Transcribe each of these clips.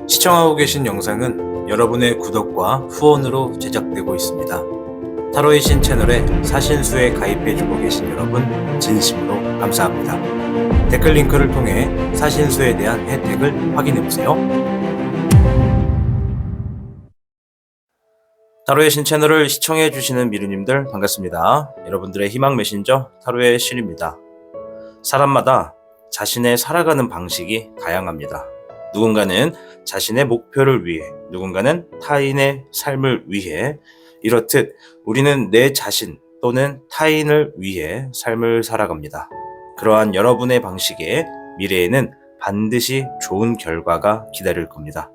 시청하고 계신 영상은 여러분의 구독과 후원으로 제작되고 있습니다. 타로의 신 채널에 사신수에 가입해주고 계신 여러분 진심으로 감사합니다. 댓글 링크를 통해 사신수에 대한 혜택을 확인해보세요. 타로의 신 채널을 시청해주시는 미르님들 반갑습니다. 여러분들의 희망 메신저 타로의 신입니다. 사람마다 자신의 살아가는 방식이 다양합니다. 누군가는 자신의 목표를 위해, 누군가는 타인의 삶을 위해, 이렇듯 우리는 내 자신 또는 타인을 위해 삶을 살아갑니다. 그러한 여러분의 방식에 미래에는 반드시 좋은 결과가 기다릴 겁니다.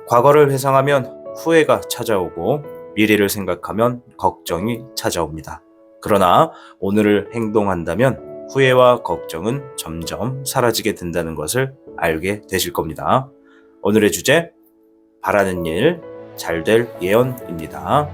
과거를 회상하면 후회가 찾아오고 미래를 생각하면 걱정이 찾아옵니다. 그러나 오늘을 행동한다면 후회와 걱정은 점점 사라지게 된다는 것을 알게 되실 겁니다. 오늘의 주제, 바라는 일 잘 될 예언입니다.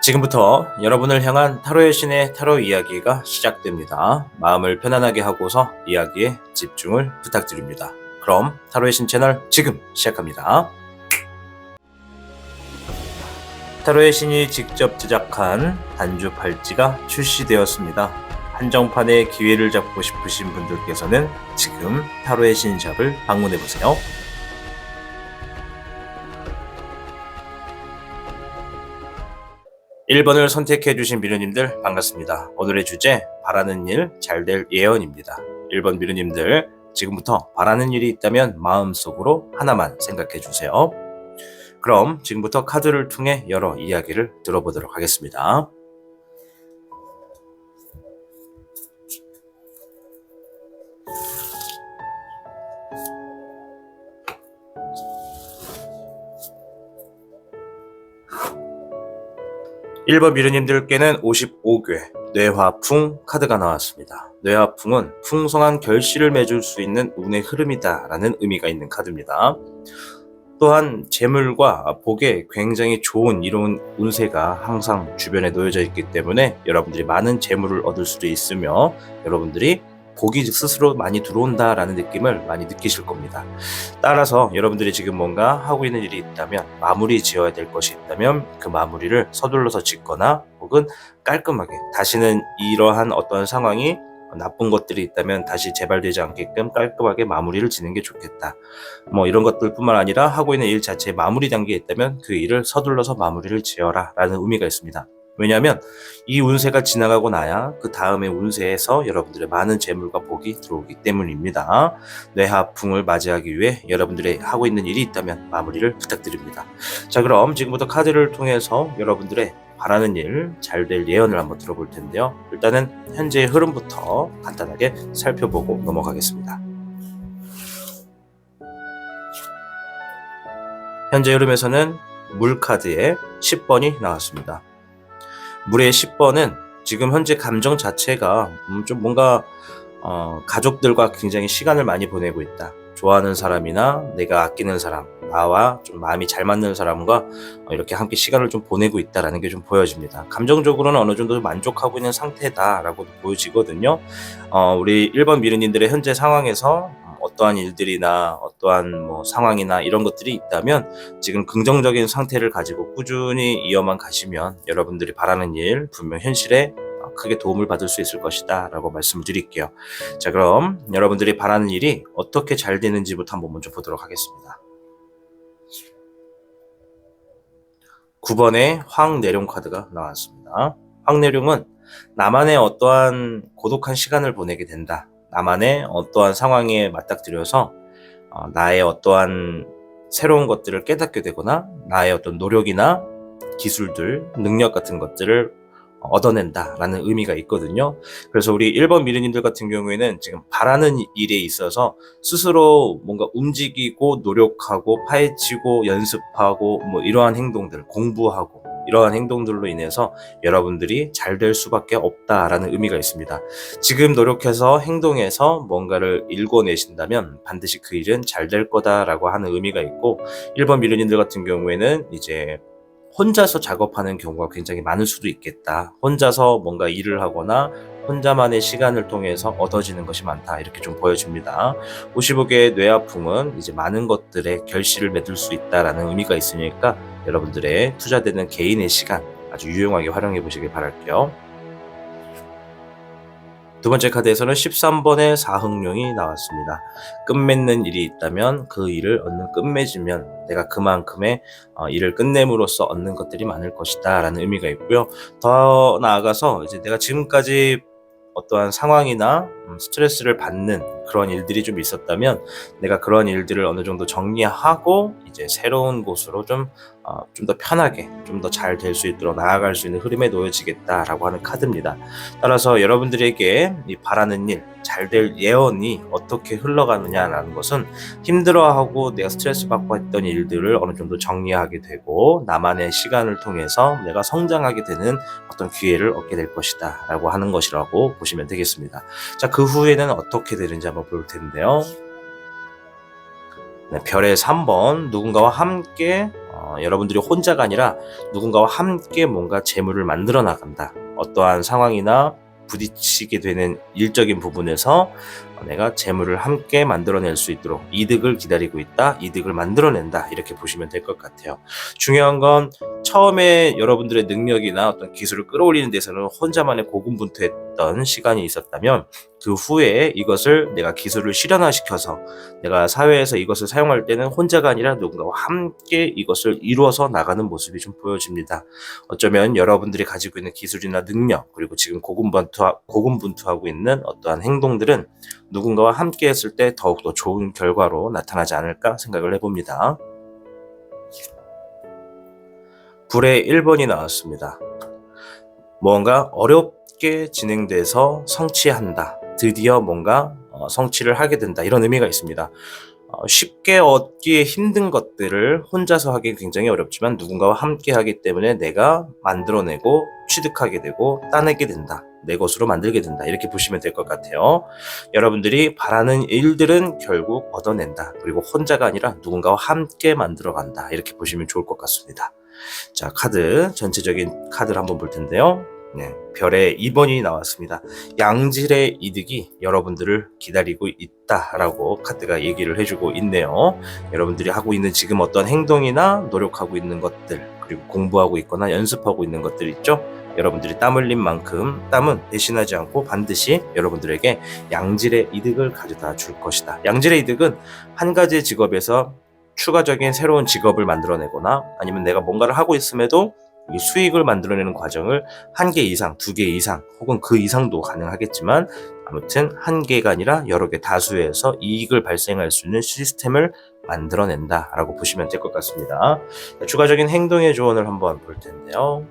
지금부터 여러분을 향한 타로의 신의 타로 이야기가 시작됩니다. 마음을 편안하게 하고서 이야기에 집중을 부탁드립니다. 그럼 타로의 신 채널 지금 시작합니다. 타로의 신이 직접 제작한 단주 팔찌가 출시되었습니다. 한정판의 기회를 잡고 싶으신 분들께서는 지금 타로의 신샵을 방문해보세요. 1번을 선택해주신 미르님들 반갑습니다. 오늘의 주제, 바라는 일 잘 될 예언입니다. 1번 미르님들, 지금부터 바라는 일이 있다면 마음속으로 하나만 생각해주세요. 그럼 지금부터 카드를 통해 여러 이야기를 들어보도록 하겠습니다. (1번) 미르님들께는 55궤 뇌화풍 카드가 나왔습니다. 뇌화풍은 풍성한 결실을 맺을 수 있는 운의 흐름이다 라는 의미가 있는 카드입니다. 또한 재물과 복에 굉장히 좋은 이런 운세가 항상 주변에 놓여져 있기 때문에 여러분들이 많은 재물을 얻을 수도 있으며 여러분들이 복이 스스로 많이 들어온다라는 느낌을 많이 느끼실 겁니다. 따라서 여러분들이 지금 뭔가 하고 있는 일이 있다면, 마무리 지어야 될 것이 있다면 그 마무리를 서둘러서 짓거나 혹은 깔끔하게 다시는 이러한 어떤 상황이 나쁜 것들이 있다면 다시 재발되지 않게끔 깔끔하게 마무리를 짓는 게 좋겠다. 이런 것들 뿐만 아니라 하고 있는 일 자체에 마무리 단계에 있다면 그 일을 서둘러서 마무리를 지어라 라는 의미가 있습니다. 왜냐하면 이 운세가 지나가고 나야 그 다음의 운세에서 여러분들의 많은 재물과 복이 들어오기 때문입니다. 뇌하풍을 맞이하기 위해 여러분들이 하고 있는 일이 있다면 마무리를 부탁드립니다. 자, 그럼 지금부터 카드를 통해서 여러분들의 바라는 일 잘 될 예언을 한번 들어볼 텐데요. 일단은 현재의 흐름부터 간단하게 살펴보고 넘어가겠습니다. 현재 흐름에서는 물 카드에 10번이 나왔습니다. 물의 10번은 지금 현재 감정 자체가 좀 뭔가 가족들과 굉장히 시간을 많이 보내고 있다. 좋아하는 사람이나 내가 아끼는 사람, 나와 좀 마음이 잘 맞는 사람과 이렇게 함께 시간을 좀 보내고 있다라는 게 좀 보여집니다. 감정적으로는 어느 정도 만족하고 있는 상태다라고 보여지거든요. 우리 1번 미르님들의 현재 상황에서 어떠한 일들이나 어떠한 상황이나 이런 것들이 있다면 지금 긍정적인 상태를 가지고 꾸준히 이어만 가시면 여러분들이 바라는 일 분명 현실에 크게 도움을 받을 수 있을 것이다 라고 말씀을 드릴게요. 자, 그럼 여러분들이 바라는 일이 어떻게 잘 되는지부터 한번 먼저 보도록 하겠습니다. 9번의 황내룡 카드가 나왔습니다. 황내룡은 나만의 어떠한 고독한 시간을 보내게 된다. 나만의 어떠한 상황에 맞닥뜨려서 나의 어떠한 새로운 것들을 깨닫게 되거나 나의 어떤 노력이나 기술들, 능력 같은 것들을 얻어낸다라는 의미가 있거든요. 그래서 우리 1번 미르님들 같은 경우에는 지금 바라는 일에 있어서 스스로 뭔가 움직이고 노력하고 파헤치고 연습하고 뭐 이러한 행동들, 공부하고 이러한 행동들로 인해서 여러분들이 잘 될 수밖에 없다라는 의미가 있습니다. 지금 노력해서 행동해서 뭔가를 일궈내신다면 반드시 그 일은 잘 될 거다라고 하는 의미가 있고, 1번 미르님들 같은 경우에는 이제 혼자서 작업하는 경우가 굉장히 많을 수도 있겠다. 혼자서 뭔가 일을 하거나 혼자만의 시간을 통해서 얻어지는 것이 많다. 이렇게 좀 보여집니다. 55개의 뇌아풍은 이제 많은 것들에 결실을 맺을 수 있다라는 의미가 있으니까 여러분들의 투자되는 개인의 시간 아주 유용하게 활용해 보시길 바랄게요. 두 번째 카드에서는 13번의 사흥룡이 나왔습니다. 끝맺는 일이 있다면 그 일을 얻는 끝맺으면 내가 그만큼의 일을 끝냄으로써 얻는 것들이 많을 것이다 라는 의미가 있고요. 더 나아가서 이제 내가 지금까지 어떠한 상황이나 스트레스를 받는 그런 일들이 좀 있었다면 내가 그런 일들을 어느 정도 정리하고 이제 새로운 곳으로 좀 더 편하게 좀 더 잘 될 수 있도록 나아갈 수 있는 흐름에 놓여지겠다라고 하는 카드입니다. 따라서 여러분들에게 이 바라는 일, 잘 될 예언이 어떻게 흘러가느냐라는 것은 힘들어하고 내가 스트레스 받고 했던 일들을 어느 정도 정리하게 되고 나만의 시간을 통해서 내가 성장하게 되는 어떤 기회를 얻게 될 것이다 라고 하는 것이라고 보시면 되겠습니다. 자, 그 후에는 어떻게 되는지 한번 볼 텐데요. 네, 별의 3번, 누군가와 함께 여러분들이 혼자가 아니라 누군가와 함께 뭔가 재물을 만들어 나간다. 어떠한 상황이나 부딪히게 되는 일적인 부분에서 내가 재물을 함께 만들어낼 수 있도록 이득을 기다리고 있다, 이득을 만들어낸다, 이렇게 보시면 될 것 같아요. 중요한 건 처음에 여러분들의 능력이나 어떤 기술을 끌어올리는 데서는 혼자만의 고군분투했던 시간이 있었다면 그 후에 이것을 내가 기술을 실현화시켜서 내가 사회에서 이것을 사용할 때는 혼자가 아니라 누군가와 함께 이것을 이루어서 나가는 모습이 좀 보여집니다. 어쩌면 여러분들이 가지고 있는 기술이나 능력, 그리고 지금 고군분투하고 있는 어떠한 행동들은 누군가와 함께 했을 때 더욱더 좋은 결과로 나타나지 않을까 생각을 해봅니다. 불의 1번이 나왔습니다. 뭔가 어렵게 진행돼서 성취한다. 드디어 뭔가 성취를 하게 된다. 이런 의미가 있습니다. 쉽게 얻기에 힘든 것들을 혼자서 하기 굉장히 어렵지만 누군가와 함께 하기 때문에 내가 만들어내고 취득하게 되고 따내게 된다. 내 것으로 만들게 된다. 이렇게 보시면 될 것 같아요. 여러분들이 바라는 일들은 결국 얻어낸다. 그리고 혼자가 아니라 누군가와 함께 만들어간다. 이렇게 보시면 좋을 것 같습니다. 자, 카드, 전체적인 카드를 한번 볼 텐데요. 네, 별의 2번이 나왔습니다. 양질의 이득이 여러분들을 기다리고 있다라고 카드가 얘기를 해주고 있네요. 여러분들이 하고 있는 지금 어떤 행동이나 노력하고 있는 것들, 그리고 공부하고 있거나 연습하고 있는 것들 있죠? 여러분들이 땀 흘린 만큼 땀은 배신하지 않고 반드시 여러분들에게 양질의 이득을 가져다 줄 것이다. 양질의 이득은 한 가지 직업에서 추가적인 새로운 직업을 만들어내거나 아니면 내가 뭔가를 하고 있음에도 이 수익을 만들어내는 과정을 1개 이상, 2개 이상 혹은 그 이상도 가능하겠지만 아무튼 1개가 아니라 여러 개 다수에서 이익을 발생할 수 있는 시스템을 만들어낸다 라고 보시면 될 것 같습니다. 추가적인 행동의 조언을 한번 볼 텐데요.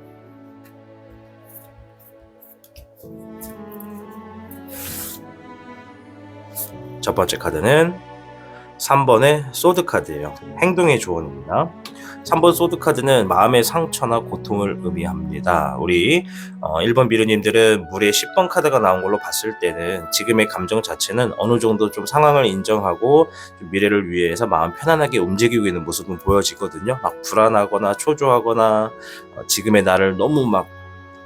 첫 번째 카드는 3번의 소드 카드예요. 행동의 조언입니다. 3번 소드 카드는 마음의 상처나 고통을 의미합니다. 우리 1번 미르님들은 물에 10번 카드가 나온 걸로 봤을 때는 지금의 감정 자체는 어느 정도 좀 상황을 인정하고 좀 미래를 위해서 마음 편안하게 움직이고 있는 모습은 보여지거든요. 막 불안하거나 초조하거나 지금의 나를 너무 막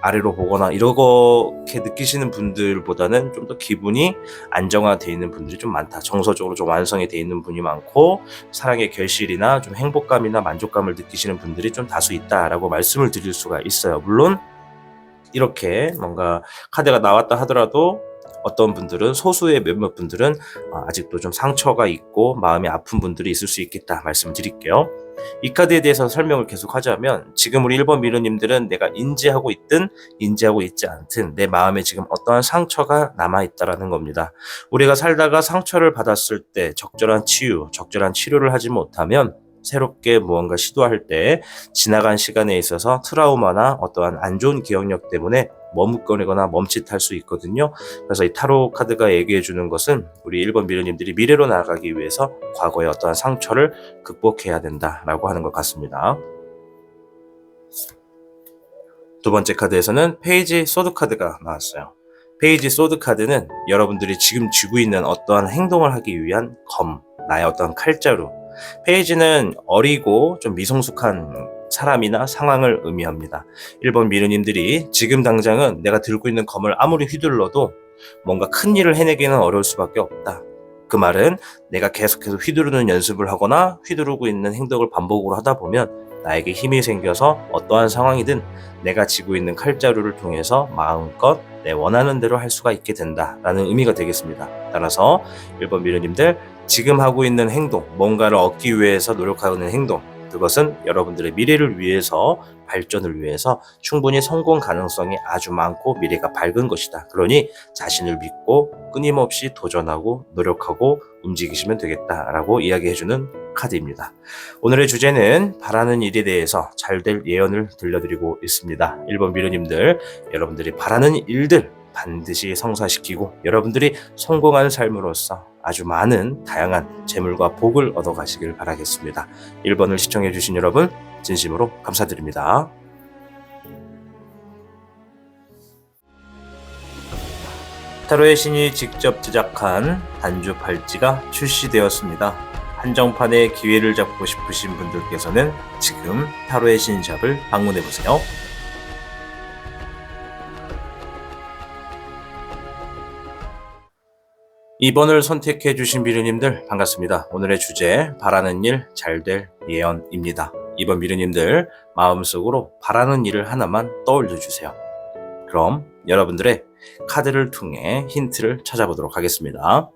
아래로 보거나 이렇게 느끼시는 분들보다는 좀 더 기분이 안정화되어 있는 분들이 좀 많다. 정서적으로 좀 완성이 되어 있는 분이 많고 사랑의 결실이나 좀 행복감이나 만족감을 느끼시는 분들이 좀 다수 있다라고 말씀을 드릴 수가 있어요. 물론 이렇게 뭔가 카드가 나왔다 하더라도 어떤 분들은 소수의 몇몇 분들은 아직도 좀 상처가 있고 마음이 아픈 분들이 있을 수 있겠다 말씀을 드릴게요. 이 카드에 대해서 설명을 계속 하자면 지금 우리 1번 미르님들은 내가 인지하고 있든 인지하고 있지 않든 내 마음에 지금 어떠한 상처가 남아있다라는 겁니다. 우리가 살다가 상처를 받았을 때 적절한 치유, 적절한 치료를 하지 못하면 새롭게 무언가 시도할 때 지나간 시간에 있어서 트라우마나 어떠한 안 좋은 기억력 때문에 머뭇거리거나 멈칫할 수 있거든요. 그래서 이 타로 카드가 얘기해 주는 것은 우리 1번 미르님들이 미래로 나아가기 위해서 과거의 어떠한 상처를 극복해야 된다라고 하는 것 같습니다. 두 번째 카드에서는 페이지 소드 카드가 나왔어요. 페이지 소드 카드는 여러분들이 지금 쥐고 있는 어떠한 행동을 하기 위한 검, 나의 어떠한 칼자루. 페이지는 어리고 좀 미성숙한 사람이나 상황을 의미합니다. 1번 미르님들이 지금 당장은 내가 들고 있는 검을 아무리 휘둘러도 뭔가 큰 일을 해내기는 어려울 수밖에 없다. 그 말은 내가 계속해서 휘두르는 연습을 하거나 휘두르고 있는 행동을 반복으로 하다 보면 나에게 힘이 생겨서 어떠한 상황이든 내가 쥐고 있는 칼자루를 통해서 마음껏 내 원하는 대로 할 수가 있게 된다라는 의미가 되겠습니다. 따라서 1번 미르님들 지금 하고 있는 행동, 뭔가를 얻기 위해서 노력하는 행동, 그것은 여러분들의 미래를 위해서, 발전을 위해서 충분히 성공 가능성이 아주 많고 미래가 밝은 것이다. 그러니 자신을 믿고 끊임없이 도전하고 노력하고 움직이시면 되겠다라고 이야기해주는 카드입니다. 오늘의 주제는 바라는 일에 대해서 잘 될 예언을 들려드리고 있습니다. 1번 미르님들, 여러분들이 바라는 일들 반드시 성사시키고 여러분들이 성공하는 삶으로서 아주 많은 다양한 재물과 복을 얻어가시길 바라겠습니다. 1번을 시청해주신 여러분 진심으로 감사드립니다. 타로의 신이 직접 제작한 단주 팔찌가 출시되었습니다. 한정판의 기회를 잡고 싶으신 분들께서는 지금 타로의 신샵을 방문해보세요. 2번을 선택해주신 미르님들 반갑습니다. 오늘의 주제 바라는 일 잘 될 예언입니다. 2번 미르님들 마음속으로 바라는 일을 하나만 떠올려주세요. 그럼 여러분들의 카드를 통해 힌트를 찾아보도록 하겠습니다.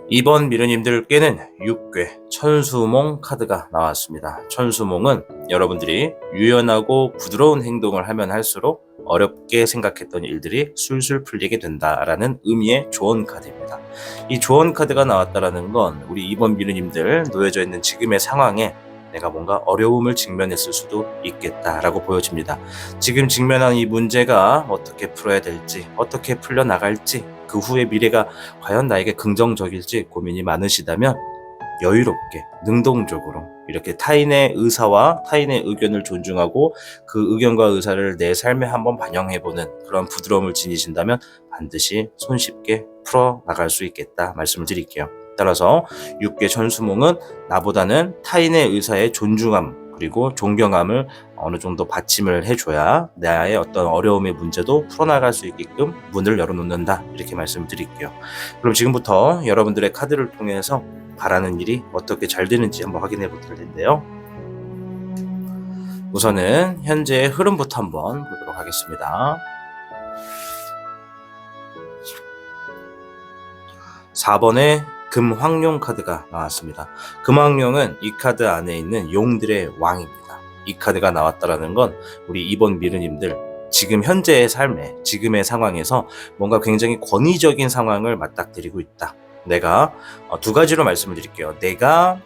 이번 미르님들께는 6궤 천수몽 카드가 나왔습니다. 천수몽은 여러분들이 유연하고 부드러운 행동을 하면 할수록 어렵게 생각했던 일들이 술술 풀리게 된다라는 의미의 조언 카드입니다. 이 조언 카드가 나왔다라는 건 우리 이번 미르님들 놓여져 있는 지금의 상황에 내가 뭔가 어려움을 직면했을 수도 있겠다라고 보여집니다. 지금 직면한 이 문제가 어떻게 풀어야 될지, 어떻게 풀려나갈지, 그 후의 미래가 과연 나에게 긍정적일지 고민이 많으시다면 여유롭게, 능동적으로 이렇게 타인의 의사와 타인의 의견을 존중하고 그 의견과 의사를 내 삶에 한번 반영해보는 그런 부드러움을 지니신다면 반드시 손쉽게 풀어나갈 수 있겠다 말씀을 드릴게요. 따라서 6개 천수몽은 나보다는 타인의 의사에 존중함 그리고 존경함을 어느 정도 받침을 해줘야 나의 어떤 어려움의 문제도 풀어나갈 수 있게끔 문을 열어놓는다 이렇게 말씀을 드릴게요. 그럼 지금부터 여러분들의 카드를 통해서 바라는 일이 어떻게 잘 되는지 한번 확인해 볼 텐데요. 우선은 현재의 흐름부터 한번 보도록 하겠습니다. 4번의 금황룡 카드가 나왔습니다. 금황룡은 이 카드 안에 있는 용들의 왕입니다. 이 카드가 나왔다라는 건 우리 2번 미르님들 지금 현재의 삶에 지금의 상황에서 뭔가 굉장히 권위적인 상황을 맞닥뜨리고 있다. 내가 두 가지로 말씀을 드릴게요. 내가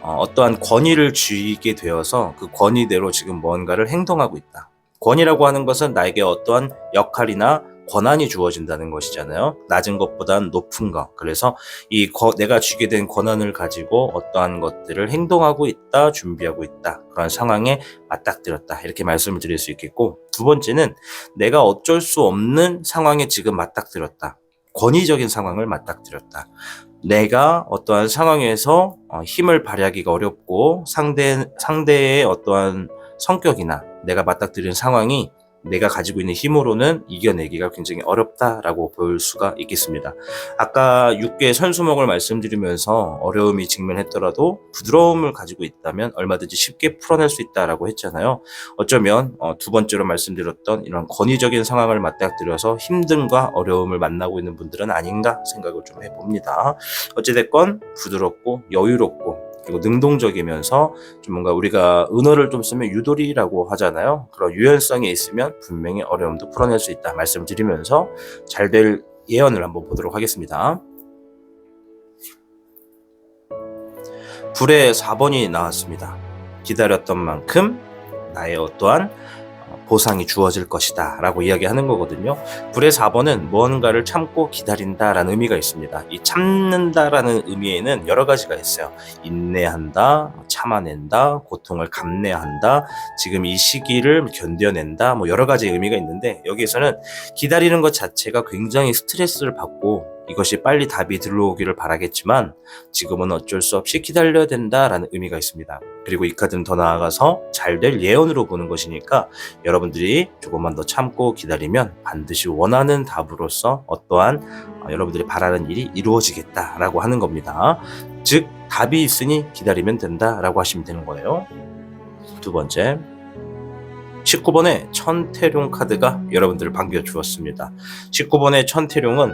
어떠한 권위를 쥐게 되어서 그 권위대로 지금 뭔가를 행동하고 있다. 권위라고 하는 것은 나에게 어떠한 역할이나 권한이 주어진다는 것이잖아요. 낮은 것보단 높은 것. 그래서 내가 쥐게 된 권한을 가지고 어떠한 것들을 행동하고 있다, 준비하고 있다. 그런 상황에 맞닥뜨렸다. 이렇게 말씀을 드릴 수 있겠고, 두 번째는 내가 어쩔 수 없는 상황에 지금 맞닥뜨렸다. 권위적인 상황을 맞닥뜨렸다. 내가 어떠한 상황에서 힘을 발휘하기가 어렵고 상대의 어떠한 성격이나 내가 맞닥뜨린 상황이 내가 가지고 있는 힘으로는 이겨내기가 굉장히 어렵다라고 볼 수가 있겠습니다. 아까 6개 선수목을 말씀드리면서 어려움이 직면했더라도 부드러움을 가지고 있다면 얼마든지 쉽게 풀어낼 수 있다라고 했잖아요. 어쩌면 두 번째로 말씀드렸던 이런 권위적인 상황을 맞닥뜨려서 힘듦과 어려움을 만나고 있는 분들은 아닌가 생각을 좀 해봅니다. 어찌됐건 부드럽고 여유롭고 그리고 능동적이면서 좀 뭔가 우리가 은어를 좀 쓰면 유도리라고 하잖아요. 그런 유연성이 있으면 분명히 어려움도 풀어낼 수 있다 말씀드리면서 잘 될 예언을 한번 보도록 하겠습니다. 불의 4번이 나왔습니다. 기다렸던 만큼 나의 어떠한 보상이 주어질 것이다 라고 이야기하는 거거든요. 불의 4번은 무언가를 참고 기다린다라는 의미가 있습니다. 이 참는다라는 의미에는 여러 가지가 있어요. 인내한다, 참아낸다, 고통을 감내한다, 지금 이 시기를 견뎌낸다, 뭐 여러 가지 의미가 있는데 여기에서는 기다리는 것 자체가 굉장히 스트레스를 받고 이것이 빨리 답이 들어오기를 바라겠지만 지금은 어쩔 수 없이 기다려야 된다라는 의미가 있습니다. 그리고 이 카드는 더 나아가서 잘 될 예언으로 보는 것이니까 여러분들이 조금만 더 참고 기다리면 반드시 원하는 답으로서 어떠한 여러분들이 바라는 일이 이루어지겠다라고 하는 겁니다. 즉 답이 있으니 기다리면 된다라고 하시면 되는 거예요. 두 번째 19번의 천태룡 카드가 여러분들을 반겨주었습니다. 19번의 천태룡은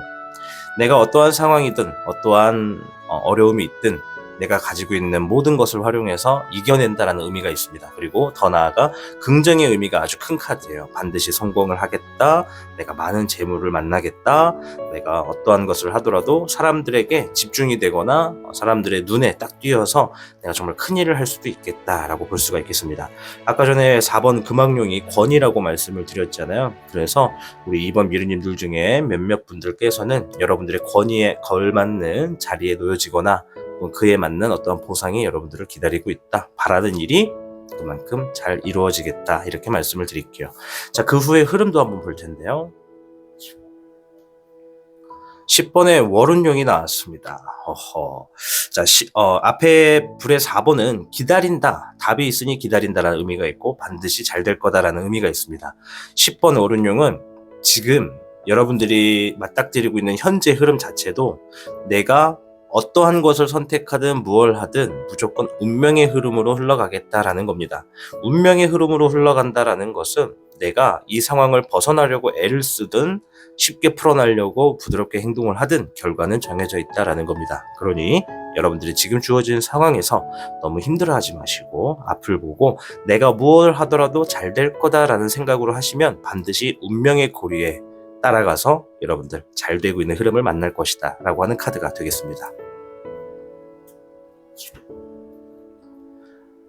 내가 어떠한 상황이든 어떠한 어려움이 있든 내가 가지고 있는 모든 것을 활용해서 이겨낸다라는 의미가 있습니다. 그리고 더 나아가 긍정의 의미가 아주 큰 카드예요. 반드시 성공을 하겠다, 내가 많은 재물을 만나겠다, 내가 어떠한 것을 하더라도 사람들에게 집중이 되거나 사람들의 눈에 딱 띄어서 내가 정말 큰일을 할 수도 있겠다라고 볼 수가 있겠습니다. 아까 전에 4번 금왕룡이 권위라고 말씀을 드렸잖아요. 그래서 우리 2번 미르님들 중에 몇몇 분들께서는 여러분들의 권위에 걸맞는 자리에 놓여지거나 그에 맞는 어떤 보상이 여러분들을 기다리고 있다. 바라는 일이 그만큼 잘 이루어지겠다. 이렇게 말씀을 드릴게요. 자, 그 후에 흐름도 한번 볼 텐데요. 10번의 월운용이 나왔습니다. 자, 앞에 불의 4번은 기다린다. 답이 있으니 기다린다라는 의미가 있고 반드시 잘 될 거다라는 의미가 있습니다. 10번 월운용은 지금 여러분들이 맞닥뜨리고 있는 현재 흐름 자체도 내가 어떠한 것을 선택하든 무엇을 하든 무조건 운명의 흐름으로 흘러가겠다라는 겁니다. 운명의 흐름으로 흘러간다라는 것은 내가 이 상황을 벗어나려고 애를 쓰든 쉽게 풀어나려고 부드럽게 행동을 하든 결과는 정해져 있다라는 겁니다. 그러니 여러분들이 지금 주어진 상황에서 너무 힘들어하지 마시고 앞을 보고 내가 무엇을 하더라도 잘 될 거다라는 생각으로 하시면 반드시 운명의 고리에 따라가서 여러분들 잘 되고 있는 흐름을 만날 것이다 라고 하는 카드가 되겠습니다.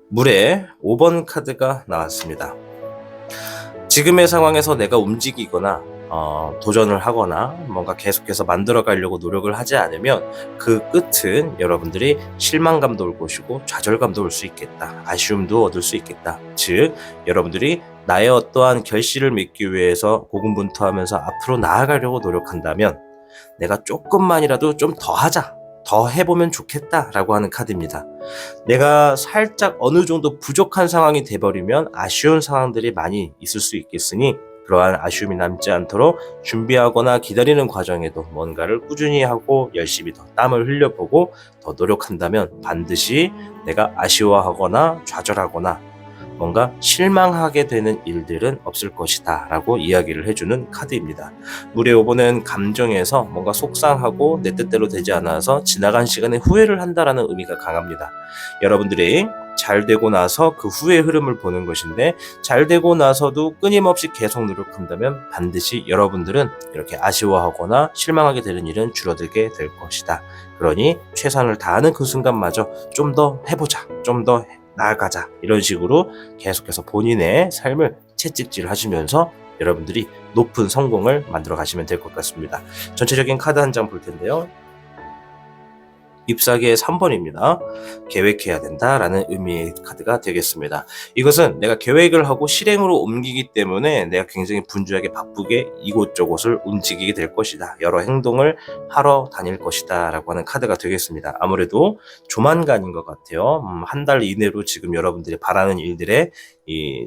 물에 5번 카드가 나왔습니다. 지금의 상황에서 내가 움직이거나 도전을 하거나 뭔가 계속해서 만들어 가려고 노력을 하지 않으면 그 끝은 여러분들이 실망감도 올 것이고 좌절감도 올 수 있겠다. 아쉬움도 얻을 수 있겠다. 즉 여러분들이 나의 어떠한 결실을 맺기 위해서 고군분투하면서 앞으로 나아가려고 노력한다면 내가 조금만이라도 좀 더 하자. 더 해보면 좋겠다라고 하는 카드입니다. 내가 살짝 어느 정도 부족한 상황이 돼버리면 아쉬운 상황들이 많이 있을 수 있겠으니 그러한 아쉬움이 남지 않도록 준비하거나 기다리는 과정에도 뭔가를 꾸준히 하고 열심히 더 땀을 흘려보고 더 노력한다면 반드시 내가 아쉬워하거나 좌절하거나 뭔가 실망하게 되는 일들은 없을 것이다 라고 이야기를 해주는 카드입니다. 물의 5번은 감정에서 뭔가 속상하고 내 뜻대로 되지 않아서 지나간 시간에 후회를 한다라는 의미가 강합니다. 여러분들이 잘 되고 나서 그 후의 흐름을 보는 것인데 잘 되고 나서도 끊임없이 계속 노력한다면 반드시 여러분들은 이렇게 아쉬워하거나 실망하게 되는 일은 줄어들게 될 것이다. 그러니 최선을 다하는 그 순간마저 좀 더 해보자, 좀 더 나아가자 이런 식으로 계속해서 본인의 삶을 채찍질 하시면서 여러분들이 높은 성공을 만들어 가시면 될 것 같습니다. 전체적인 카드 한 장 볼 텐데요. 잎사귀의 3번입니다. 계획해야 된다라는 의미의 카드가 되겠습니다. 이것은 내가 계획을 하고 실행으로 옮기기 때문에 내가 굉장히 분주하게 바쁘게 이곳저곳을 움직이게 될 것이다. 여러 행동을 하러 다닐 것이다 라고 하는 카드가 되겠습니다. 아무래도 조만간인 것 같아요. 한 달 이내로 지금 여러분들이 바라는 일들에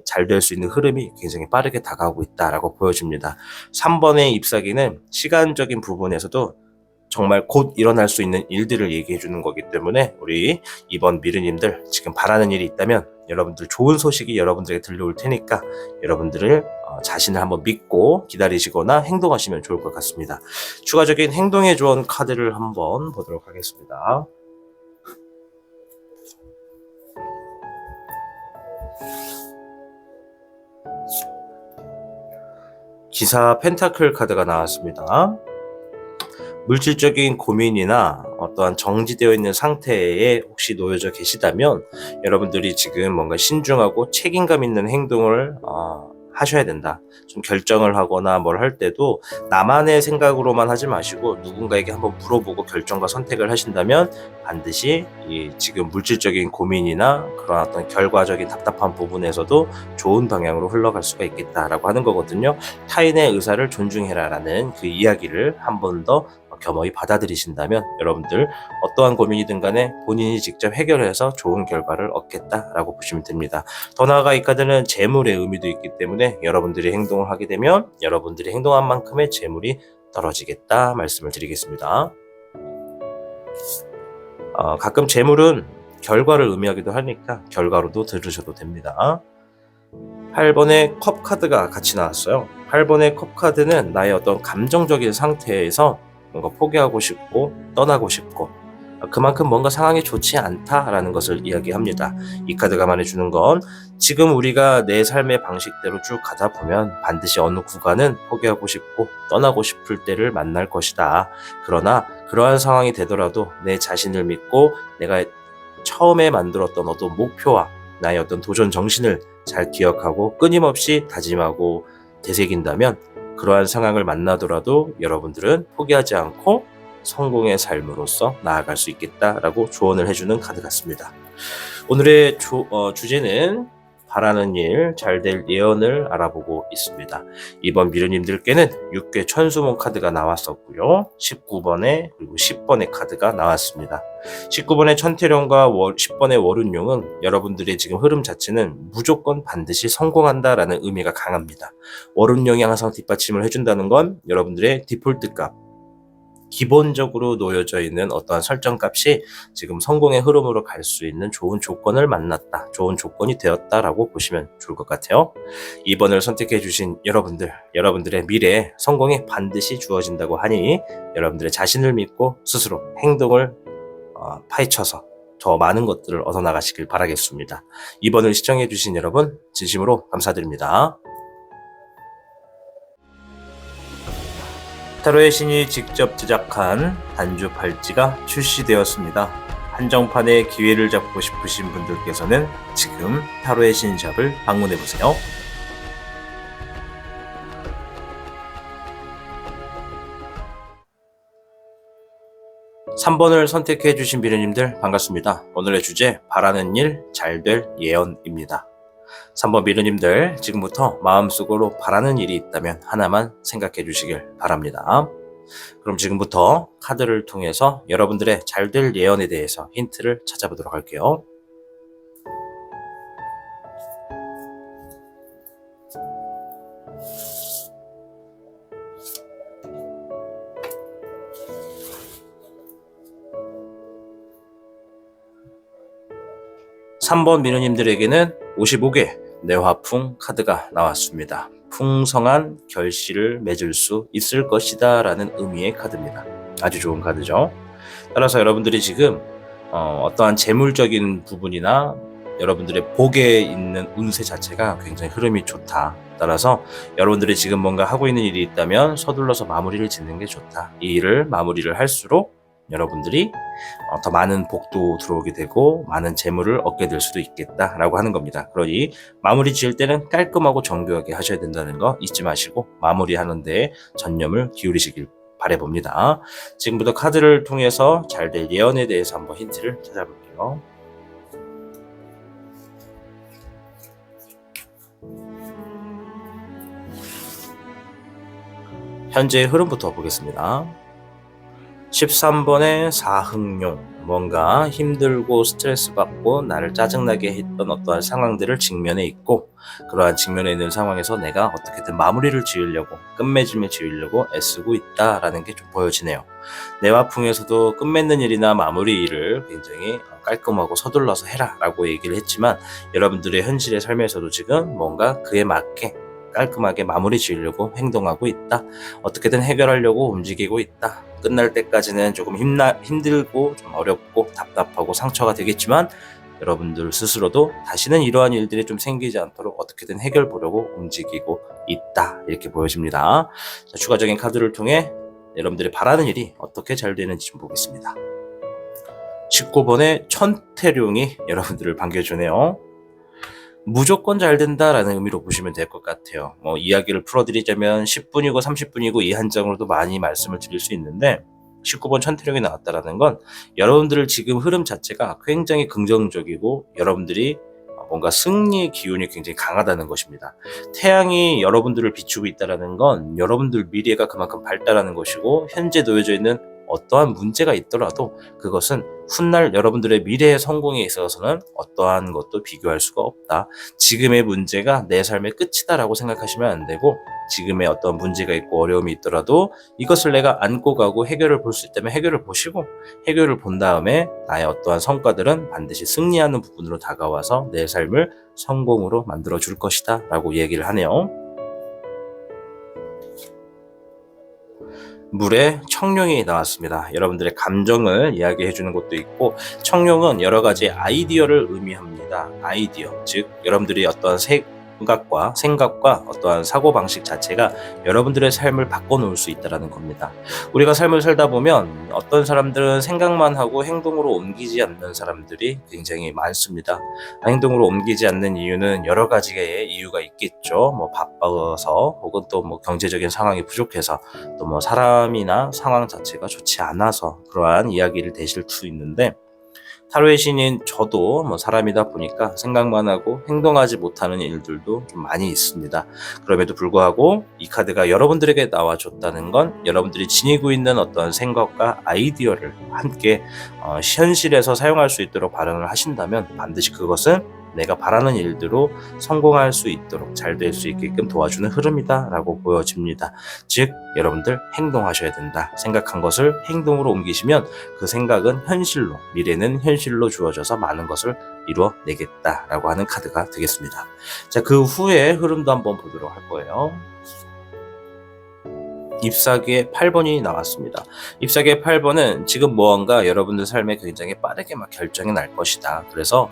잘 될 수 있는 흐름이 굉장히 빠르게 다가오고 있다라고 보여집니다. 3번의 잎사귀는 시간적인 부분에서도 정말 곧 일어날 수 있는 일들을 얘기해 주는 거기 때문에 우리 이번 미르님들 지금 바라는 일이 있다면 여러분들 좋은 소식이 여러분들에게 들려올 테니까 여러분들을 자신을 한번 믿고 기다리시거나 행동하시면 좋을 것 같습니다. 추가적인 행동의 조언 카드를 한번 보도록 하겠습니다. 기사 펜타클 카드가 나왔습니다. 물질적인 고민이나 어떠한 정지되어 있는 상태에 혹시 놓여져 계시다면 여러분들이 지금 뭔가 신중하고 책임감 있는 행동을 하셔야 된다. 좀 결정을 하거나 뭘 할 때도 나만의 생각으로만 하지 마시고 누군가에게 한번 물어보고 결정과 선택을 하신다면 반드시 지금 물질적인 고민이나 그런 어떤 결과적인 답답한 부분에서도 좋은 방향으로 흘러갈 수가 있겠다라고 하는 거거든요. 타인의 의사를 존중해라라는 그 이야기를 한 번 더 겸허히 받아들이신다면 여러분들 어떠한 고민이든 간에 본인이 직접 해결해서 좋은 결과를 얻겠다라고 보시면 됩니다. 더 나아가 이 카드는 재물의 의미도 있기 때문에 여러분들이 행동을 하게 되면 여러분들이 행동한 만큼의 재물이 떨어지겠다 말씀을 드리겠습니다. 가끔 재물은 결과를 의미하기도 하니까 결과로도 들으셔도 됩니다. 8번의 컵 카드가 같이 나왔어요. 8번의 컵 카드는 나의 어떤 감정적인 상태에서 뭔가 포기하고 싶고 떠나고 싶고 그만큼 뭔가 상황이 좋지 않다라는 것을 이야기합니다. 이 카드가 말해주는 건 지금 우리가 내 삶의 방식대로 쭉 가다 보면 반드시 어느 구간은 포기하고 싶고 떠나고 싶을 때를 만날 것이다. 그러나 그러한 상황이 되더라도 내 자신을 믿고 내가 처음에 만들었던 어떤 목표와 나의 어떤 도전 정신을 잘 기억하고 끊임없이 다짐하고 되새긴다면 그러한 상황을 만나더라도 여러분들은 포기하지 않고 성공의 삶으로서 나아갈 수 있겠다라고 조언을 해주는 카드 같습니다. 오늘의 주제는 바라는 일, 잘 될 예언을 알아보고 있습니다. 이번 미르님들께는 6개 천수문 카드가 나왔었고요. 19번에 그리고 10번의 카드가 나왔습니다. 19번의 천태룡과 10번의 월운용은 여러분들의 지금 흐름 자체는 무조건 반드시 성공한다라는 의미가 강합니다. 월운용이 항상 뒷받침을 해준다는 건 여러분들의 디폴트 값, 기본적으로 놓여져 있는 어떠한 설정값이 지금 성공의 흐름으로 갈 수 있는 좋은 조건을 만났다, 좋은 조건이 되었다라고 보시면 좋을 것 같아요. 2번을 선택해 주신 여러분들의 미래에 성공이 반드시 주어진다고 하니 여러분들의 자신을 믿고 스스로 행동을 파헤쳐서 더 많은 것들을 얻어나가시길 바라겠습니다. 2번을 시청해 주신 여러분 진심으로 감사드립니다. 타로의 신이 직접 제작한 단주 팔찌가 출시되었습니다. 한정판의 기회를 잡고 싶으신 분들께서는 지금 타로의 신샵을 방문해보세요. 3번을 선택해 주신 미르님들 반갑습니다. 오늘의 주제 바라는 일 잘 될 예언입니다. 3번 미르님들 지금부터 마음속으로 바라는 일이 있다면 하나만 생각해 주시길 바랍니다. 그럼 지금부터 카드를 통해서 여러분들의 잘 될 예언에 대해서 힌트를 찾아보도록 할게요. (3번) 미르님들에게는 55개 뇌화풍 카드가 나왔습니다. 풍성한 결실을 맺을 수 있을 것이다 라는 의미의 카드입니다. 아주 좋은 카드죠. 따라서 여러분들이 지금 어떠한 재물적인 부분이나 여러분들의 복에 있는 운세 자체가 굉장히 흐름이 좋다. 따라서 여러분들이 지금 뭔가 하고 있는 일이 있다면 서둘러서 마무리를 짓는 게 좋다. 이 일을 마무리를 할수록 여러분들이 더 많은 복도 들어오게 되고 많은 재물을 얻게 될 수도 있겠다라고 하는 겁니다. 그러니 마무리 지을 때는 깔끔하고 정교하게 하셔야 된다는 거 잊지 마시고 마무리하는 데 전념을 기울이시길 바라봅니다. 지금부터 카드를 통해서 잘 될 예언에 대해서 한번 힌트를 찾아볼게요. 현재의 흐름부터 보겠습니다. 13번의 사흥용, 뭔가 힘들고 스트레스 받고 나를 짜증나게 했던 어떠한 상황들을 직면에 있고, 그러한 직면에 있는 상황에서 내가 어떻게든 마무리를 지으려고, 끝맺음을 지으려고 애쓰고 있다라는 게 좀 보여지네요. 내화풍에서도 끝맺는 일이나 마무리 일을 굉장히 깔끔하고 서둘러서 해라 라고 얘기를 했지만, 여러분들의 현실의 삶에서도 지금 뭔가 그에 맞게 깔끔하게 마무리 지으려고 행동하고 있다. 어떻게든 해결하려고 움직이고 있다. 끝날 때까지는 조금 힘들고 좀 어렵고 답답하고 상처가 되겠지만, 여러분들 스스로도 다시는 이러한 일들이 좀 생기지 않도록 어떻게든 해결 보려고 움직이고 있다. 이렇게 보여집니다. 자, 추가적인 카드를 통해 여러분들이 바라는 일이 어떻게 잘 되는지 좀 보겠습니다. 19번의 천태룡이 여러분들을 반겨주네요. 무조건 잘 된다라는 의미로 보시면 될 것 같아요. 이야기를 풀어드리자면 10분이고 30분이고 이 한 장으로도 많이 말씀을 드릴 수 있는데, 19번 천태령이 나왔다라는 건 여러분들 지금 흐름 자체가 굉장히 긍정적이고 여러분들이 뭔가 승리의 기운이 굉장히 강하다는 것입니다. 태양이 여러분들을 비추고 있다는 건 여러분들 미래가 그만큼 밝다라는 것이고, 현재 놓여져 있는 어떠한 문제가 있더라도 그것은 훗날 여러분들의 미래의 성공에 있어서는 어떠한 것도 비교할 수가 없다. 지금의 문제가 내 삶의 끝이다라고 생각하시면 안 되고, 지금의 어떤 문제가 있고 어려움이 있더라도 이것을 내가 안고 가고 해결을 볼 수 있다면 해결을 보시고, 해결을 본 다음에 나의 어떠한 성과들은 반드시 승리하는 부분으로 다가와서 내 삶을 성공으로 만들어 줄 것이다 라고 얘기를 하네요. 물에 청룡이 나왔습니다. 여러분들의 감정을 이야기해 주는 것도 있고, 청룡은 여러 가지 아이디어를 의미합니다. 아이디어, 즉 여러분들이 어떠한 생각과 어떠한 사고방식 자체가 여러분들의 삶을 바꿔놓을 수 있다는 겁니다. 우리가 삶을 살다 보면 어떤 사람들은 생각만 하고 행동으로 옮기지 않는 사람들이 굉장히 많습니다. 행동으로 옮기지 않는 이유는 여러 가지의 이유가 있겠죠. 바빠서, 혹은 또 경제적인 상황이 부족해서, 또 사람이나 상황 자체가 좋지 않아서 그러한 이야기를 대실 수 있는데, 타로의 신인 저도 사람이다 보니까 생각만 하고 행동하지 못하는 일들도 좀 많이 있습니다. 그럼에도 불구하고 이 카드가 여러분들에게 나와줬다는 건 여러분들이 지니고 있는 어떤 생각과 아이디어를 함께 현실에서 사용할 수 있도록 발언을 하신다면 반드시 그것은 내가 바라는 일대로 성공할 수 있도록 잘 될 수 있게끔 도와주는 흐름이다 라고 보여집니다. 즉 여러분들 행동하셔야 된다. 생각한 것을 행동으로 옮기시면 그 생각은 현실로, 미래는 현실로 주어져서 많은 것을 이루어내겠다 라고 하는 카드가 되겠습니다. 자, 그 후에 흐름도 한번 보도록 할 거예요. 잎사귀의 8번이 나왔습니다. 잎사귀의 8번은 지금 무언가 여러분들 삶에 굉장히 빠르게 결정이 날 것이다. 그래서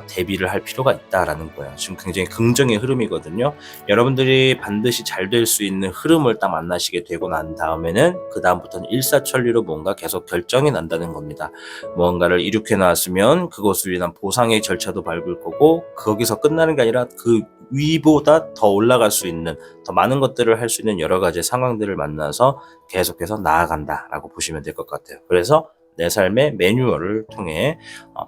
대비를 할 필요가 있다라는 거예요. 지금 굉장히 긍정의 흐름이거든요. 여러분들이 반드시 잘 될 수 있는 흐름을 딱 만나시게 되고 난 다음에는 그 다음부터는 일사천리로 뭔가 계속 결정이 난다는 겁니다. 무언가를 이룩해 나왔으면 그것을 위한 보상의 절차도 밟을 거고, 거기서 끝나는 게 아니라 그 위보다 더 올라갈 수 있는, 더 많은 것들을 할 수 있는 여러 가지 상황들을 만나서 계속해서 나아간다라고 보시면 될 것 같아요. 그래서 내 삶의 매뉴얼을 통해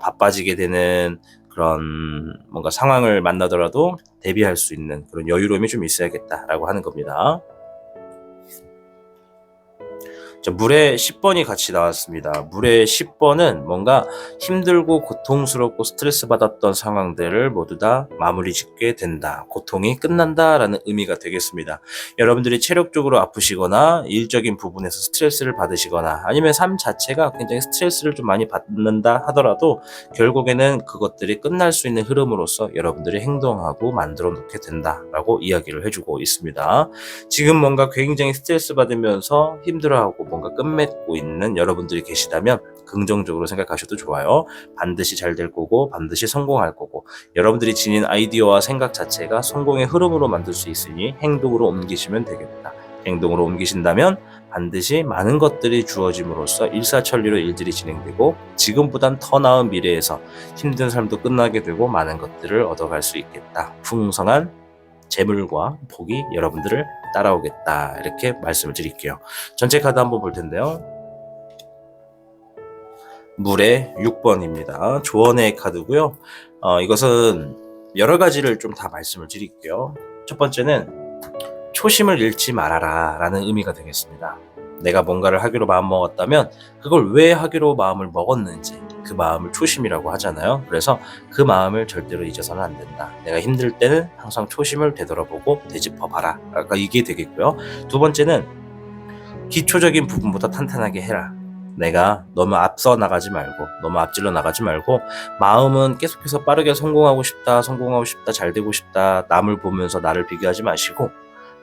바빠지게 되는 그런 뭔가 상황을 만나더라도 대비할 수 있는 그런 여유로움이 좀 있어야겠다라고 하는 겁니다. 물의 10번이 같이 나왔습니다. 물의 10번은 뭔가 힘들고 고통스럽고 스트레스 받았던 상황들을 모두 다 마무리 짓게 된다. 고통이 끝난다라는 의미가 되겠습니다. 여러분들이 체력적으로 아프시거나 일적인 부분에서 스트레스를 받으시거나 아니면 삶 자체가 굉장히 스트레스를 좀 많이 받는다 하더라도 결국에는 그것들이 끝날 수 있는 흐름으로서 여러분들이 행동하고 만들어 놓게 된다라고 이야기를 해주고 있습니다. 지금 뭔가 굉장히 스트레스 받으면서 힘들어하고 뭔가 끝맺고 있는 여러분들이 계시다면 긍정적으로 생각하셔도 좋아요. 반드시 잘 될 거고 반드시 성공할 거고, 여러분들이 지닌 아이디어와 생각 자체가 성공의 흐름으로 만들 수 있으니 행동으로 옮기시면 되겠다. 행동으로 옮기신다면 반드시 많은 것들이 주어짐으로써 일사천리로 일들이 진행되고, 지금보단 더 나은 미래에서 힘든 삶도 끝나게 되고 많은 것들을 얻어갈 수 있겠다. 풍성한 재물과 복이 여러분들을 따라오겠다 이렇게 말씀을 드릴게요. 전체 카드 한번 볼 텐데요. 물의 6번입니다. 조언의 카드고요. 이것은 여러 가지를 좀 다 말씀을 드릴게요. 첫 번째는 초심을 잃지 말아라 라는 의미가 되겠습니다. 내가 뭔가를 하기로 마음먹었다면 그걸 왜 하기로 마음을 먹었는지 그 마음을 초심이라고 하잖아요. 그래서 그 마음을 절대로 잊어서는 안 된다. 내가 힘들 때는 항상 초심을 되돌아보고 되짚어봐라. 아까 이게 되겠고요. 두 번째는 기초적인 부분부터 탄탄하게 해라. 내가 너무 앞서 나가지 말고 너무 앞질러 나가지 말고 마음은 계속해서 빠르게 성공하고 싶다, 잘 되고 싶다, 남을 보면서 나를 비교하지 마시고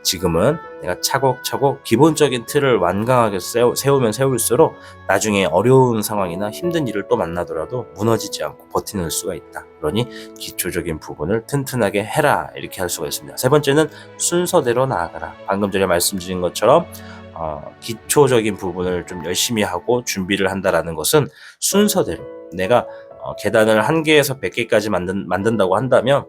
지금은 내가 차곡차곡 기본적인 틀을 완강하게 세우면 세울수록 나중에 어려운 상황이나 힘든 일을 또 만나더라도 무너지지 않고 버티는 수가 있다. 그러니 기초적인 부분을 튼튼하게 해라 이렇게 할 수가 있습니다. 세 번째는 순서대로 나아가라. 방금 전에 말씀드린 것처럼 기초적인 부분을 좀 열심히 하고 준비를 한다라는 것은 순서대로 내가 계단을 1개에서 100개까지 만든다고 한다면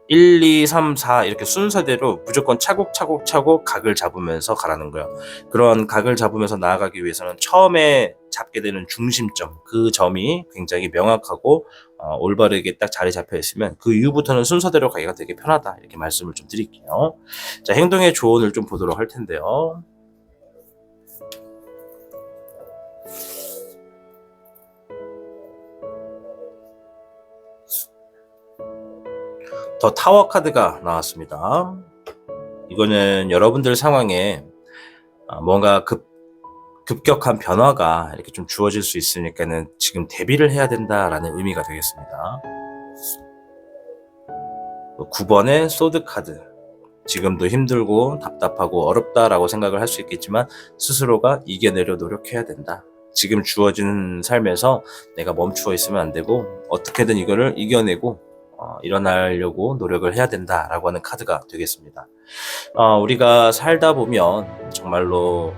1, 2, 3, 4 이렇게 순서대로 무조건 차곡차곡 각을 잡으면서 가라는 거예요. 그런 각을 잡으면서 나아가기 위해서는 처음에 잡게 되는 중심점, 그 점이 굉장히 명확하고 올바르게 딱 자리 잡혀 있으면 그 이후부터는 순서대로 가기가 되게 편하다 이렇게 말씀을 좀 드릴게요. 자, 행동의 조언을 좀 보도록 할 텐데요. 더 타워 카드가 나왔습니다. 이거는 여러분들 상황에 뭔가 급격한 변화가 이렇게 좀 주어질 수 있으니까는 지금 대비를 해야 된다라는 의미가 되겠습니다. 9번의 소드 카드. 지금도 힘들고 답답하고 어렵다라고 생각을 할 수 있겠지만 스스로가 이겨내려 노력해야 된다. 지금 주어진 삶에서 내가 멈추어 있으면 안 되고 어떻게든 이거를 이겨내고 일어나려고 노력을 해야 된다라고 하는 카드가 되겠습니다. 우리가 살다 보면 정말로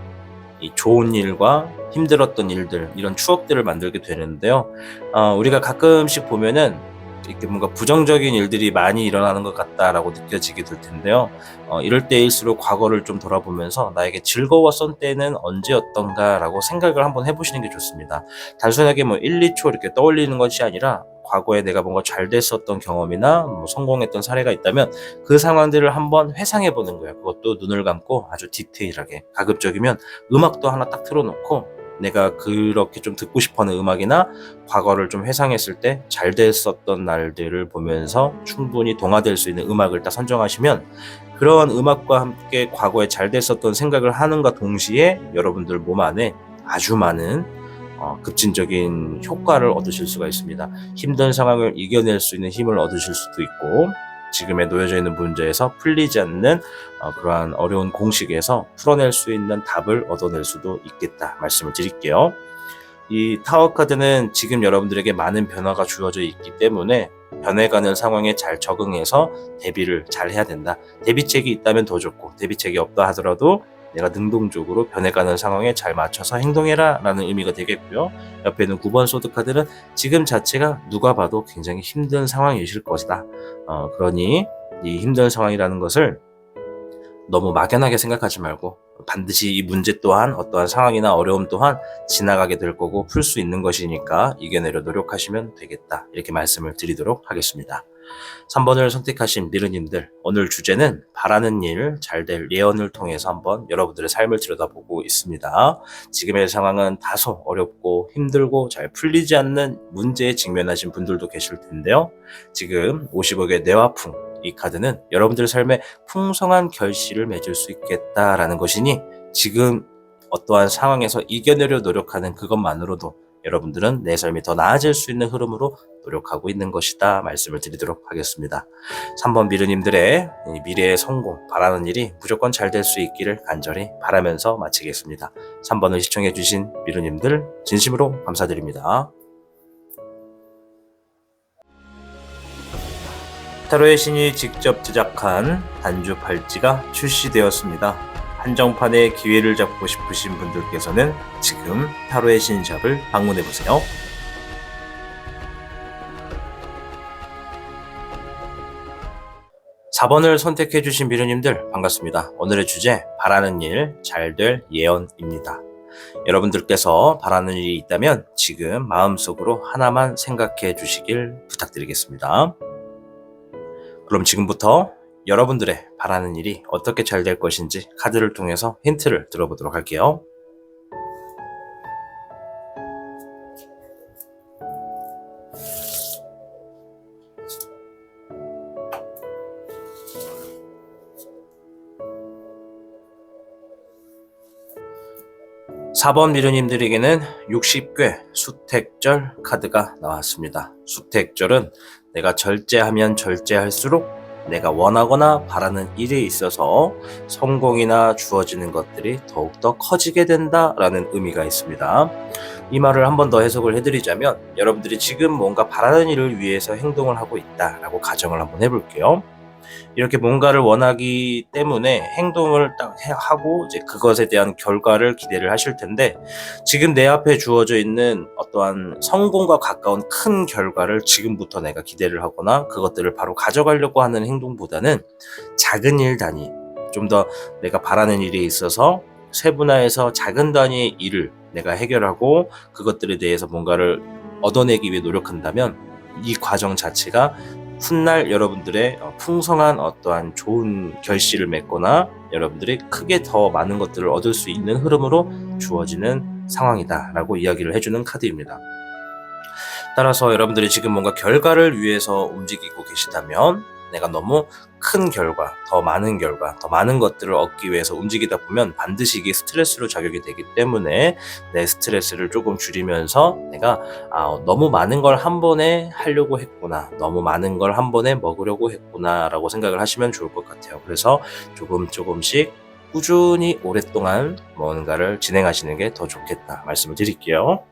이 좋은 일과 힘들었던 일들, 이런 추억들을 만들게 되는데요. 우리가 가끔씩 보면은 이렇게 뭔가 부정적인 일들이 많이 일어나는 것 같다라고 느껴지게 될 텐데요. 이럴 때일수록 과거를 좀 돌아보면서 나에게 즐거웠던 때는 언제였던가라고 생각을 한번 해보시는 게 좋습니다. 단순하게 1, 2초 이렇게 떠올리는 것이 아니라 과거에 내가 뭔가 잘 됐었던 경험이나 성공했던 사례가 있다면 그 상황들을 한번 회상해 보는 거예요. 그것도 눈을 감고 아주 디테일하게, 가급적이면 음악도 하나 딱 틀어놓고 내가 그렇게 좀 듣고 싶어하는 음악이나 과거를 좀 회상했을 때 잘 됐었던 날들을 보면서 충분히 동화될 수 있는 음악을 딱 선정하시면 그런 음악과 함께 과거에 잘 됐었던 생각을 하는가 동시에 여러분들 몸 안에 아주 많은 급진적인 효과를 얻으실 수가 있습니다. 힘든 상황을 이겨낼 수 있는 힘을 얻으실 수도 있고 지금에 놓여져 있는 문제에서 풀리지 않는 그러한 어려운 공식에서 풀어낼 수 있는 답을 얻어낼 수도 있겠다 말씀을 드릴게요. 이 타워 카드는 지금 여러분들에게 많은 변화가 주어져 있기 때문에 변해가는 상황에 잘 적응해서 대비를 잘 해야 된다. 대비책이 있다면 더 좋고 대비책이 없다 하더라도 내가 능동적으로 변해가는 상황에 잘 맞춰서 행동해라 라는 의미가 되겠고요. 옆에 있는 9번 소드 카드는 지금 자체가 누가 봐도 굉장히 힘든 상황이실 것이다. 그러니 이 힘든 상황이라는 것을 너무 막연하게 생각하지 말고 반드시 이 문제 또한 어떠한 상황이나 어려움 또한 지나가게 될 거고 풀 수 있는 것이니까 이겨내려 노력하시면 되겠다. 이렇게 말씀을 드리도록 하겠습니다. 3번을 선택하신 미르님들, 오늘 주제는 바라는 일 잘 될 예언을 통해서 한번 여러분들의 삶을 들여다보고 있습니다. 지금의 상황은 다소 어렵고 힘들고 잘 풀리지 않는 문제에 직면하신 분들도 계실 텐데요. 지금 50억의 뇌화풍, 이 카드는 여러분들의 삶에 풍성한 결실을 맺을 수 있겠다라는 것이니 지금 어떠한 상황에서 이겨내려 노력하는 그것만으로도 여러분들은 내 삶이 더 나아질 수 있는 흐름으로 노력하고 있는 것이다 말씀을 드리도록 하겠습니다. 3번 미르님들의 미래의 성공, 바라는 일이 무조건 잘 될 수 있기를 간절히 바라면서 마치겠습니다. 3번을 시청해주신 미르님들 진심으로 감사드립니다. 타로의 신이 직접 제작한 단주 팔찌가 출시되었습니다. 한정판의 기회를 잡고 싶으신 분들께서는 지금 타로의 신샵을 방문해보세요. 4번을 선택해주신 미르님들 반갑습니다. 오늘의 주제, 바라는 일 잘 될 예언입니다. 여러분들께서 바라는 일이 있다면 지금 마음속으로 하나만 생각해 주시길 부탁드리겠습니다. 그럼 지금부터 여러분들의 바라는 일이 어떻게 잘 될 것인지 카드를 통해서 힌트를 들어보도록 할게요. (4번) 미르님들에게는 60궤 수택절 카드가 나왔습니다. 수택절은 내가 절제하면 절제할수록 내가 원하거나 바라는 일에 있어서 성공이나 주어지는 것들이 더욱더 커지게 된다라는 의미가 있습니다. 이 말을 한 번 더 해석을 해드리자면, 여러분들이 지금 뭔가 바라는 일을 위해서 행동을 하고 있다라고 가정을 한번 해볼게요. 이렇게 뭔가를 원하기 때문에 행동을 딱 하고 이제 그것에 대한 결과를 기대를 하실 텐데, 지금 내 앞에 주어져 있는 어떠한 성공과 가까운 큰 결과를 지금부터 내가 기대를 하거나 그것들을 바로 가져가려고 하는 행동보다는 작은 일 단위, 좀 더 내가 바라는 일에 있어서 세분화해서 작은 단위의 일을 내가 해결하고 그것들에 대해서 뭔가를 얻어내기 위해 노력한다면 이 과정 자체가 훗날 여러분들의 풍성한 어떠한 좋은 결실을 맺거나 여러분들이 크게 더 많은 것들을 얻을 수 있는 흐름으로 주어지는 상황이다라고 이야기를 해주는 카드입니다. 따라서 여러분들이 지금 뭔가 결과를 위해서 움직이고 계시다면, 내가 너무 큰 결과, 더 많은 것들을 얻기 위해서 움직이다 보면 반드시 이게 스트레스로 작용이 되기 때문에 내 스트레스를 조금 줄이면서 내가 너무 많은 걸 한 번에 하려고 했구나, 너무 많은 걸 한 번에 먹으려고 했구나 라고 생각을 하시면 좋을 것 같아요. 그래서 조금씩 꾸준히 오랫동안 뭔가를 진행하시는 게 더 좋겠다 말씀을 드릴게요.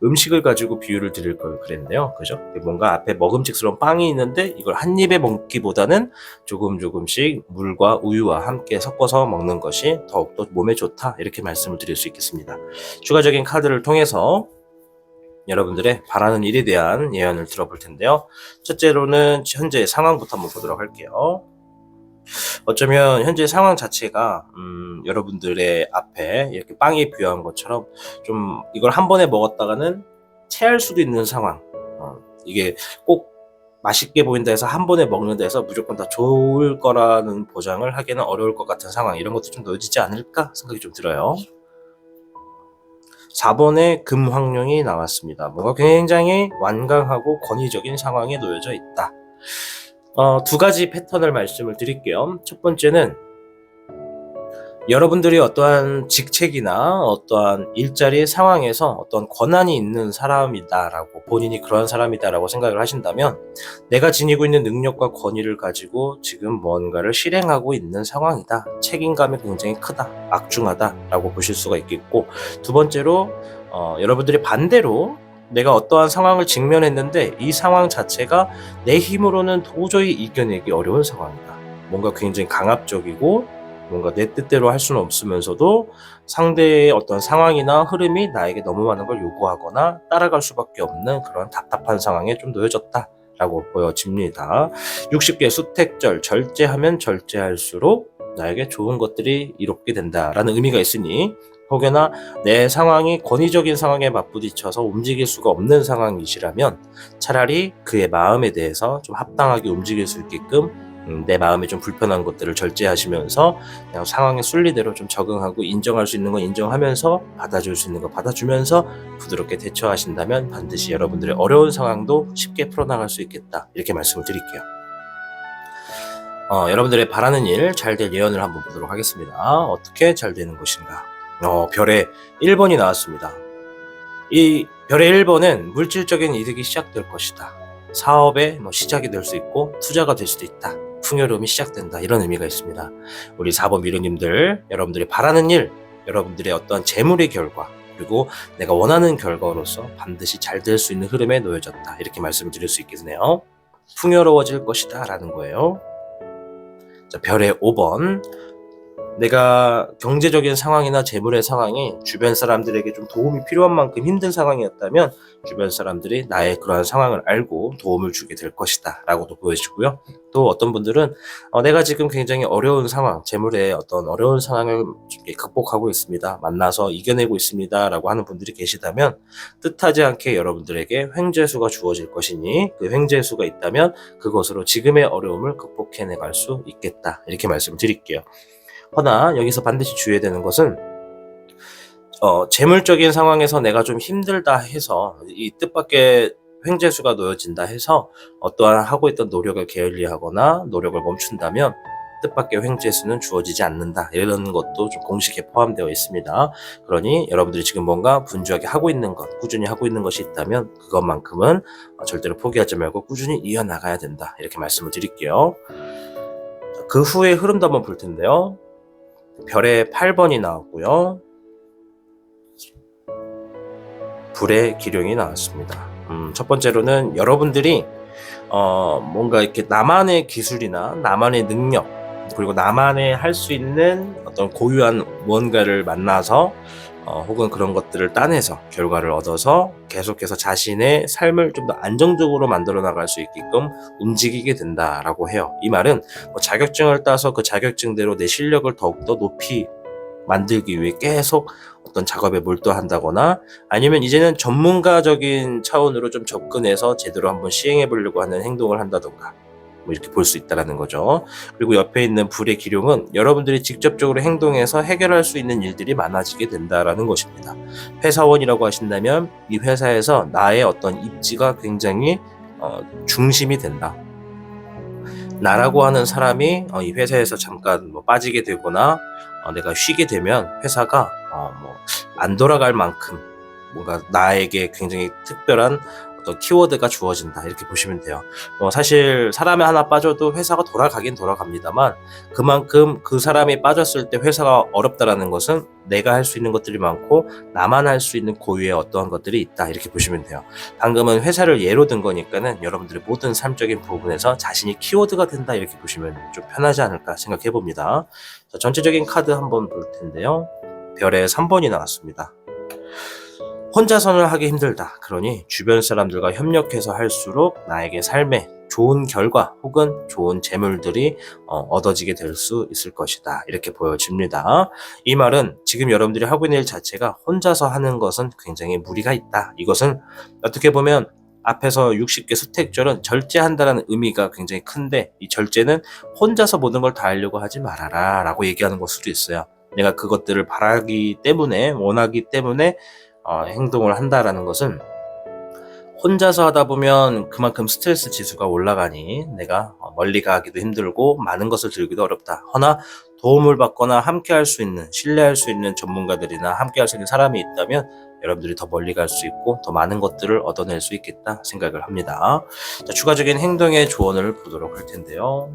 음식을 가지고 비유를 드릴 걸 그랬는데요. 그죠? 뭔가 앞에 먹음직스러운 빵이 있는데 이걸 한 입에 먹기보다는 조금씩 물과 우유와 함께 섞어서 먹는 것이 더욱더 몸에 좋다, 이렇게 말씀을 드릴 수 있겠습니다. 추가적인 카드를 통해서 여러분들의 바라는 일에 대한 예언을 들어볼 텐데요. 첫째로는 현재의 상황부터 한번 보도록 할게요. 어쩌면 현재 상황 자체가 여러분들의 앞에 이렇게 빵이 비유한 것처럼 좀 이걸 한 번에 먹었다가는 체할 수도 있는 상황, 이게 꼭 맛있게 보인다 해서 한 번에 먹는다 해서 무조건 다 좋을 거라는 보장을 하기는 어려울 것 같은 상황, 이런 것도 좀 놓여지지 않을까 생각이 좀 들어요. 4번의 금황룡이 나왔습니다. 뭔가 굉장히 완강하고 권위적인 상황에 놓여져 있다. 두 가지 패턴을 말씀을 드릴게요. 첫 번째는 여러분들이 어떠한 직책이나 어떠한 일자리 상황에서 어떤 권한이 있는 사람이다라고, 본인이 그런 사람이다라고 생각을 하신다면 내가 지니고 있는 능력과 권위를 가지고 지금 뭔가를 실행하고 있는 상황이다, 책임감이 굉장히 크다, 막중하다라고 보실 수가 있겠고, 두 번째로 여러분들이 반대로 내가 어떠한 상황을 직면했는데 이 상황 자체가 내 힘으로는 도저히 이겨내기 어려운 상황이다, 뭔가 굉장히 강압적이고 뭔가 내 뜻대로 할 수는 없으면서도 상대의 어떤 상황이나 흐름이 나에게 너무 많은 걸 요구하거나 따라갈 수밖에 없는 그런 답답한 상황에 좀 놓여졌다라고 보여집니다. 60개 수택절, 절제하면 절제할수록 나에게 좋은 것들이 이롭게 된다라는 의미가 있으니, 혹여나 내 상황이 권위적인 상황에 맞부딪혀서 움직일 수가 없는 상황이시라면 차라리 그의 마음에 대해서 좀 합당하게 움직일 수 있게끔 내 마음에 좀 불편한 것들을 절제하시면서 그냥 상황의 순리대로 좀 적응하고, 인정할 수 있는 건 인정하면서 받아줄 수 있는 거 받아주면서 부드럽게 대처하신다면 반드시 여러분들의 어려운 상황도 쉽게 풀어나갈 수 있겠다, 이렇게 말씀을 드릴게요. 여러분들의 바라는 일 잘 될 예언을 한번 보도록 하겠습니다. 어떻게 잘 되는 것인가? 별의 1번이 나왔습니다. 이 별의 1번은 물질적인 이득이 시작될 것이다, 사업의 시작이 될 수 있고 투자가 될 수도 있다, 풍요로움이 시작된다, 이런 의미가 있습니다. 우리 4번 미르님들, 여러분들이 바라는 일, 여러분들의 어떤 재물의 결과, 그리고 내가 원하는 결과로서 반드시 잘 될 수 있는 흐름에 놓여졌다, 이렇게 말씀을 드릴 수 있겠네요. 풍요로워질 것이다 라는 거예요. 자, 별의 5번, 내가 경제적인 상황이나 재물의 상황이 주변 사람들에게 좀 도움이 필요한 만큼 힘든 상황이었다면 주변 사람들이 나의 그러한 상황을 알고 도움을 주게 될 것이다 라고도 보여지고요. 또 어떤 분들은 내가 지금 굉장히 어려운 상황, 재물의 어떤 어려운 상황을 극복하고 있습니다, 만나서 이겨내고 있습니다 라고 하는 분들이 계시다면 뜻하지 않게 여러분들에게 횡재수가 주어질 것이니 그 횡재수가 있다면 그것으로 지금의 어려움을 극복해 나갈 수 있겠다, 이렇게 말씀드릴게요. 허나 여기서 반드시 주의해야 되는 것은 재물적인 상황에서 내가 좀 힘들다 해서 이 뜻밖의 횡재수가 놓여진다 해서 어떠한 하고 있던 노력을 게을리하거나 노력을 멈춘다면 뜻밖의 횡재수는 주어지지 않는다, 이런 것도 좀 공식에 포함되어 있습니다. 그러니 여러분들이 지금 뭔가 분주하게 하고 있는 것, 꾸준히 하고 있는 것이 있다면 그것만큼은 절대로 포기하지 말고 꾸준히 이어나가야 된다, 이렇게 말씀을 드릴게요. 그 후에 흐름도 한번 볼 텐데요. 별의 8번이 나왔고요. 불의 기룡이 나왔습니다. 첫 번째로는 여러분들이 뭔가 이렇게 나만의 기술이나 나만의 능력, 그리고 나만의 할 수 있는 어떤 고유한 무언가를 만나서 혹은 그런 것들을 따내서 결과를 얻어서 계속해서 자신의 삶을 좀 더 안정적으로 만들어 나갈 수 있게끔 움직이게 된다라고 해요. 이 말은 자격증을 따서 그 자격증대로 내 실력을 더욱더 높이 만들기 위해 계속 어떤 작업에 몰두한다거나 아니면 이제는 전문가적인 차원으로 좀 접근해서 제대로 한번 시행해 보려고 하는 행동을 한다던가, 뭐 이렇게 볼 수 있다라는 거죠. 그리고 옆에 있는 불의 기룡은 여러분들이 직접적으로 행동해서 해결할 수 있는 일들이 많아지게 된다라는 것입니다. 회사원이라고 하신다면 이 회사에서 나의 어떤 입지가 굉장히 중심이 된다. 나라고 하는 사람이 이 회사에서 잠깐 빠지게 되거나 내가 쉬게 되면 회사가 안 돌아갈 만큼 뭔가 나에게 굉장히 특별한 어떤 키워드가 주어진다, 이렇게 보시면 돼요. 사실 사람이 하나 빠져도 회사가 돌아가긴 돌아갑니다만 그만큼 그 사람이 빠졌을 때 회사가 어렵다라는 것은 내가 할 수 있는 것들이 많고 나만 할 수 있는 고유의 어떠한 것들이 있다, 이렇게 보시면 돼요. 방금은 회사를 예로 든 거니까는 여러분들의 모든 삶적인 부분에서 자신이 키워드가 된다, 이렇게 보시면 좀 편하지 않을까 생각해 봅니다. 자, 전체적인 카드 한번 볼 텐데요. 별의 3번이 나왔습니다. 혼자서는 하기 힘들다. 그러니 주변 사람들과 협력해서 할수록 나에게 삶에 좋은 결과 혹은 좋은 재물들이 얻어지게 될 수 있을 것이다, 이렇게 보여집니다. 이 말은 지금 여러분들이 하고 있는 일 자체가 혼자서 하는 것은 굉장히 무리가 있다. 이것은 어떻게 보면 앞에서 60개 수택절은 절제한다는 의미가 굉장히 큰데, 이 절제는 혼자서 모든 걸 다 하려고 하지 말아라 라고 얘기하는 걸 수도 있어요. 내가 그것들을 바라기 때문에, 원하기 때문에 행동을 한다라는 것은 혼자서 하다 보면 그만큼 스트레스 지수가 올라가니 내가 멀리 가기도 힘들고 많은 것을 들기도 어렵다. 허나 도움을 받거나 함께 할 수 있는, 신뢰할 수 있는 전문가들이나 함께 할 수 있는 사람이 있다면 여러분들이 더 멀리 갈 수 있고 더 많은 것들을 얻어낼 수 있겠다 생각을 합니다. 자, 추가적인 행동의 조언을 보도록 할 텐데요.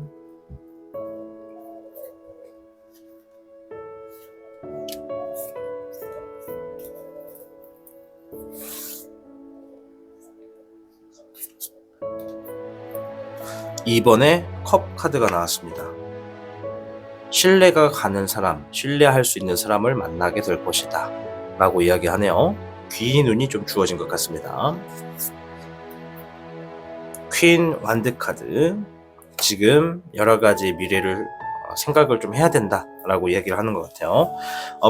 이번에 컵 카드가 나왔습니다. 신뢰가 가는 사람, 신뢰할 수 있는 사람을 만나게 될 것이다 라고 이야기하네요. 귀 눈이 좀 주어진 것 같습니다. 퀸 완드 카드, 지금 여러 가지 미래를 생각을 좀 해야 된다 라고 이야기를 하는 것 같아요.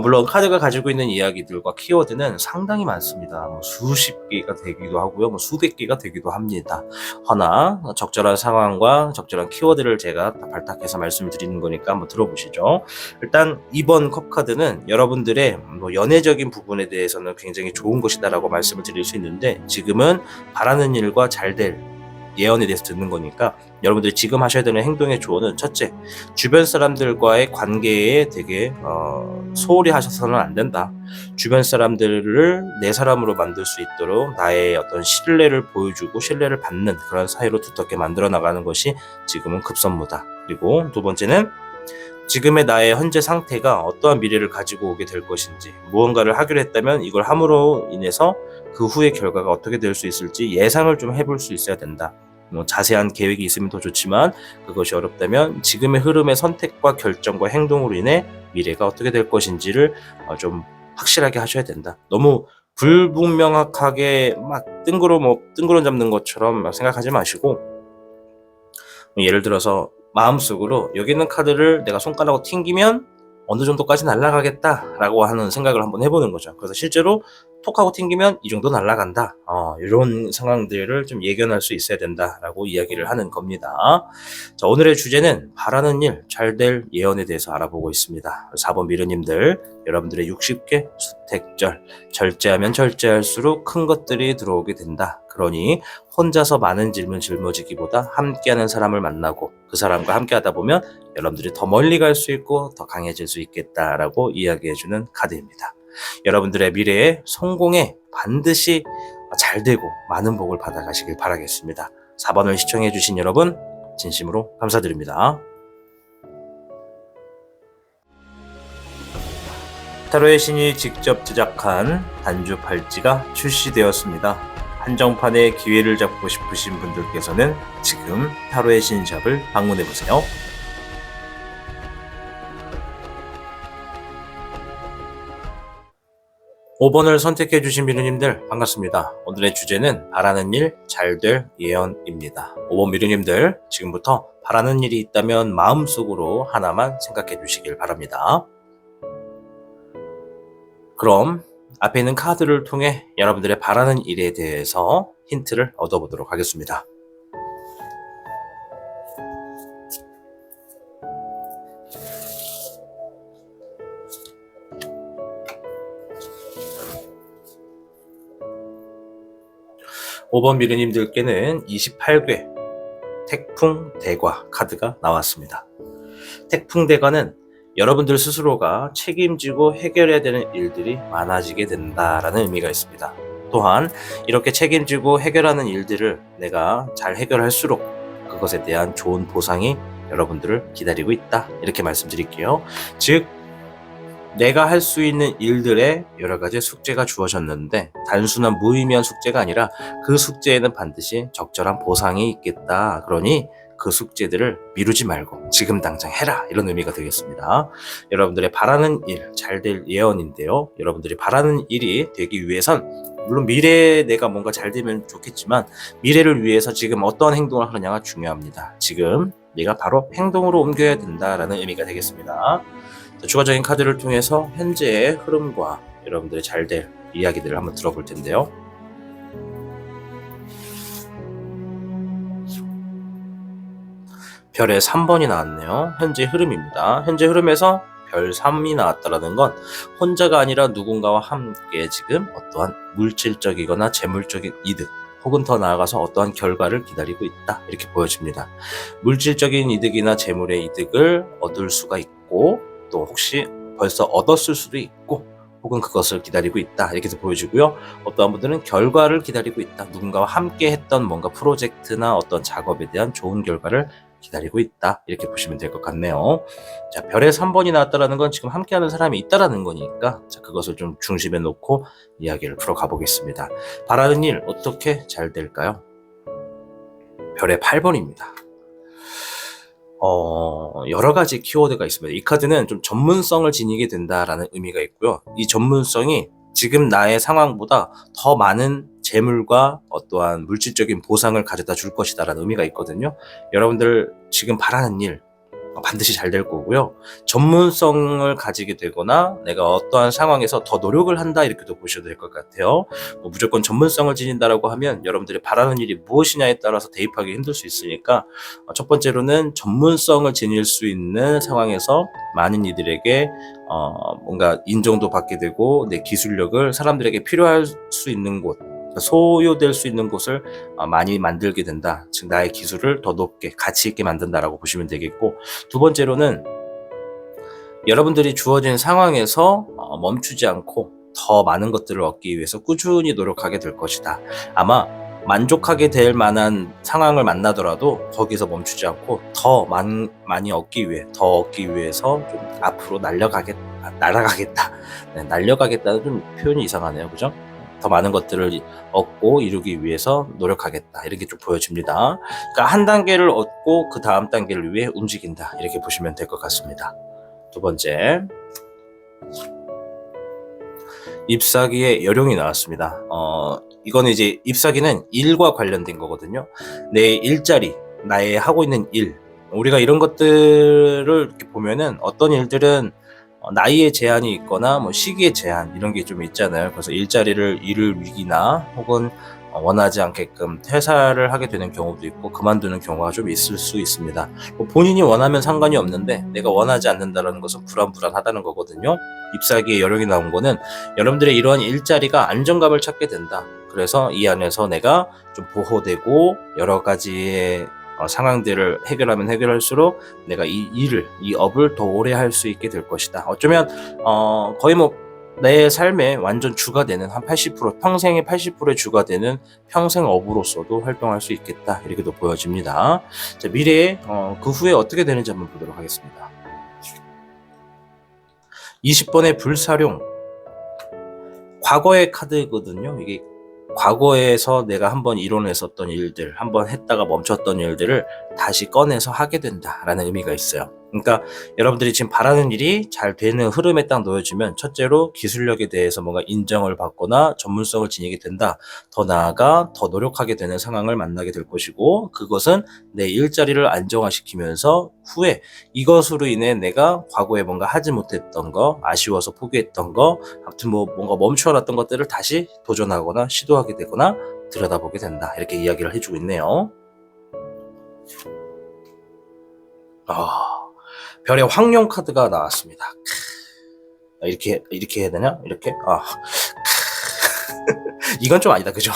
물론 카드가 가지고 있는 이야기들과 키워드는 상당히 많습니다. 수십 개가 되기도 하고요, 수백 개가 되기도 합니다. 허나 적절한 상황과 적절한 키워드를 제가 발탁해서 말씀을 드리는 거니까 한번 들어보시죠. 일단 이번 컵 카드는 여러분들의 연애적인 부분에 대해서는 굉장히 좋은 것이다 라고 말씀을 드릴 수 있는데, 지금은 바라는 일과 잘 될 예언에 대해서 듣는 거니까 여러분들이 지금 하셔야 되는 행동의 조언은, 첫째, 주변 사람들과의 관계에 되게 소홀히 하셔서는 안 된다. 주변 사람들을 내 사람으로 만들 수 있도록 나의 어떤 신뢰를 보여주고 신뢰를 받는 그런 사이로 두텁게 만들어 나가는 것이 지금은 급선무다. 그리고 두 번째는 지금의 나의 현재 상태가 어떠한 미래를 가지고 오게 될 것인지, 무언가를 하기로 했다면 이걸 함으로 인해서 그 후의 결과가 어떻게 될 수 있을지 예상을 좀 해볼 수 있어야 된다. 뭐 자세한 계획이 있으면 더 좋지만 그것이 어렵다면 지금의 흐름의 선택과 결정과 행동으로 인해 미래가 어떻게 될 것인지를 좀 확실하게 하셔야 된다. 너무 불분명하게 막 뜬구름 잡는 것처럼 막 생각하지 마시고, 예를 들어서 마음속으로 여기 있는 카드를 내가 손가락으로 튕기면 어느 정도까지 날아가겠다라고 하는 생각을 한번 해보는 거죠. 그래서 실제로 톡 하고 튕기면 이 정도 날아간다. 이런 상황들을 좀 예견할 수 있어야 된다라고 이야기를 하는 겁니다. 자, 오늘의 주제는 바라는 일 잘 될 예언에 대해서 알아보고 있습니다. 4번 미르님들, 여러분들의 60개 수택절, 절제하면 절제할수록 큰 것들이 들어오게 된다. 그러니 혼자서 많은 질문 짊어지기보다 함께하는 사람을 만나고 그 사람과 함께하다 보면 여러분들이 더 멀리 갈 수 있고 더 강해질 수 있겠다라고 이야기해주는 카드입니다. 여러분들의 미래에 성공에 반드시 잘 되고 많은 복을 받아가시길 바라겠습니다. 4번을 시청해주신 여러분 진심으로 감사드립니다. 타로의 신이 직접 제작한 단주 팔찌가 출시되었습니다. 한정판의 기회를 잡고 싶으신 분들께서는 지금 타로의 신샵을 방문해보세요. 5번을 선택해주신 미르님들 반갑습니다. 오늘의 주제는 바라는 일 잘 될 예언입니다. 5번 미르님들, 지금부터 바라는 일이 있다면 마음속으로 하나만 생각해 주시길 바랍니다. 그럼 앞에 있는 카드를 통해 여러분들의 바라는 일에 대해서 힌트를 얻어보도록 하겠습니다. (5번) 미르님들께는 28궤 태풍대과 카드가 나왔습니다. 태풍대과는 여러분들 스스로가 책임지고 해결해야 되는 일들이 많아지게 된다라는 의미가 있습니다. 또한 이렇게 책임지고 해결하는 일들을 내가 잘 해결할수록 그것에 대한 좋은 보상이 여러분들을 기다리고 있다, 이렇게 말씀드릴게요. 즉, 내가 할 수 있는 일들에 여러 가지 숙제가 주어졌는데 단순한 무의미한 숙제가 아니라 그 숙제에는 반드시 적절한 보상이 있겠다. 그러니 그 숙제들을 미루지 말고 지금 당장 해라, 이런 의미가 되겠습니다. 여러분들의 바라는 일 잘 될 예언인데요. 여러분들이 바라는 일이 되기 위해선 물론 미래에 내가 뭔가 잘 되면 좋겠지만 미래를 위해서 지금 어떤 행동을 하느냐가 중요합니다. 지금 내가 바로 행동으로 옮겨야 된다라는 의미가 되겠습니다. 추가적인 카드를 통해서 현재의 흐름과 여러분들의 잘 될 이야기들을 한번 들어볼 텐데요. 별의 3번이 나왔네요. 현재 흐름입니다. 현재 흐름에서 별 3이 나왔다는 건 혼자가 아니라 누군가와 함께 지금 어떠한 물질적이거나 재물적인 이득 혹은 더 나아가서 어떠한 결과를 기다리고 있다, 이렇게 보여집니다. 물질적인 이득이나 재물의 이득을 얻을 수가 있고 또 혹시 벌써 얻었을 수도 있고 혹은 그것을 기다리고 있다, 이렇게도 보여지고요. 어떠한 분들은 결과를 기다리고 있다, 누군가와 함께 했던 뭔가 프로젝트나 어떤 작업에 대한 좋은 결과를 기다리고 있다, 이렇게 보시면 될 것 같네요. 자, 별의 3번이 나왔다는 건 지금 함께하는 사람이 있다라는 거니까 자, 그것을 좀 중심에 놓고 이야기를 풀어가 보겠습니다. 바라는 일 어떻게 잘 될까요? 별의 8번입니다. 여러 가지 키워드가 있습니다. 이 카드는 좀 전문성을 지니게 된다라는 의미가 있고요. 이 전문성이 지금 나의 상황보다 더 많은 재물과 어떠한 물질적인 보상을 가져다 줄 것이다라는 의미가 있거든요. 여러분들 지금 바라는 일 반드시 잘 될 거고요. 전문성을 가지게 되거나 내가 어떠한 상황에서 더 노력을 한다, 이렇게도 보셔도 될 것 같아요. 무조건 전문성을 지닌다라고 하면 여러분들이 바라는 일이 무엇이냐에 따라서 대입하기 힘들 수 있으니까 첫 번째로는 전문성을 지닐 수 있는 상황에서 많은 이들에게 뭔가 인정도 받게 되고 내 기술력을 사람들에게 필요할 수 있는 곳, 소요될 수 있는 곳을 많이 만들게 된다. 즉 나의 기술을 더 높게 가치 있게 만든다라고 보시면 되겠고, 두 번째로는 여러분들이 주어진 상황에서 멈추지 않고 더 많은 것들을 얻기 위해서 꾸준히 노력하게 될 것이다. 아마 만족하게 될 만한 상황을 만나더라도 거기서 멈추지 않고 더 많이 얻기 위해서 좀 앞으로 날아가겠다. 네, 날려가겠다는 좀 표현이 이상하네요, 그죠? 더 많은 것들을 얻고 이루기 위해서 노력하겠다. 이렇게 좀 보여집니다. 그러니까 한 단계를 얻고 그 다음 단계를 위해 움직인다. 이렇게 보시면 될 것 같습니다. 두 번째, 잎사귀의 여룡이 나왔습니다. 이거는 이제 잎사귀는 일과 관련된 거거든요. 내 일자리, 나의 하고 있는 일. 우리가 이런 것들을 이렇게 보면은 어떤 일들은 나이의 제한이 있거나 뭐 시기의 제한 이런 게 좀 있잖아요. 그래서 일자리를 잃을 위기나 혹은 원하지 않게끔 퇴사를 하게 되는 경우도 있고 그만두는 경우가 좀 있을 수 있습니다. 뭐 본인이 원하면 상관이 없는데 내가 원하지 않는다는 것은 불안하다는 거거든요. 잎사귀의 여력이 나온 거는 여러분들의 이러한 일자리가 안정감을 찾게 된다. 그래서 이 안에서 내가 좀 보호되고 여러 가지의 상황들을 해결하면 해결할수록 내가 이 업을 더 오래 할 수 있게 될 것이다. 어쩌면 거의 뭐 내 삶의 완전 주가 되는 한 80%, 평생의 80%의 주가 되는 평생 업으로서도 활동할 수 있겠다. 이렇게도 보여집니다. 자, 미래에 그 후에 어떻게 되는지 한번 보도록 하겠습니다. 20번의 불사룡. 과거의 카드거든요. 이게 과거에서 내가 한번 이뤄냈었던 일들, 한번 했다가 멈췄던 일들을 다시 꺼내서 하게 된다라는 의미가 있어요. 그러니까 여러분들이 지금 바라는 일이 잘 되는 흐름에 딱 놓여지면 첫째로 기술력에 대해서 뭔가 인정을 받거나 전문성을 지니게 된다. 더 나아가 더 노력하게 되는 상황을 만나게 될 것이고 그것은 내 일자리를 안정화시키면서 후에 이것으로 인해 내가 과거에 뭔가 하지 못했던 거, 아쉬워서 포기했던 거, 아무튼 뭐 뭔가 멈춰놨던 것들을 다시 도전하거나 시도하게 되거나 들여다보게 된다. 이렇게 이야기를 해주고 있네요. 별의 황룡 카드가 나왔습니다. 이렇게 해야 되냐? 이렇게? 이건 좀 아니다, 그죠?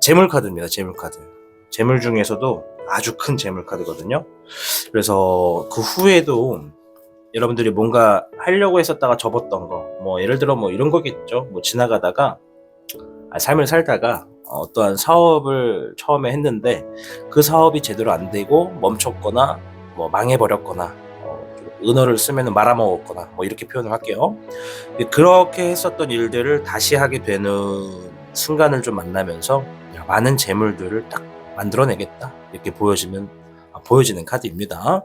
재물 카드입니다. 재물 카드. 재물 중에서도 아주 큰 재물 카드거든요. 그래서 그 후에도 여러분들이 뭔가 하려고 했었다가 접었던 거, 뭐 예를 들어 뭐 이런 거겠죠. 뭐 지나가다가 삶을 살다가 어떠한 사업을 처음에 했는데 그 사업이 제대로 안 되고 멈췄거나 뭐 망해버렸거나 은어를 쓰면 말아먹었거나 뭐 이렇게 표현을 할게요. 그렇게 했었던 일들을 다시 하게 되는 순간을 좀 만나면서 많은 재물들을 딱 만들어내겠다 이렇게 보여지는 카드입니다.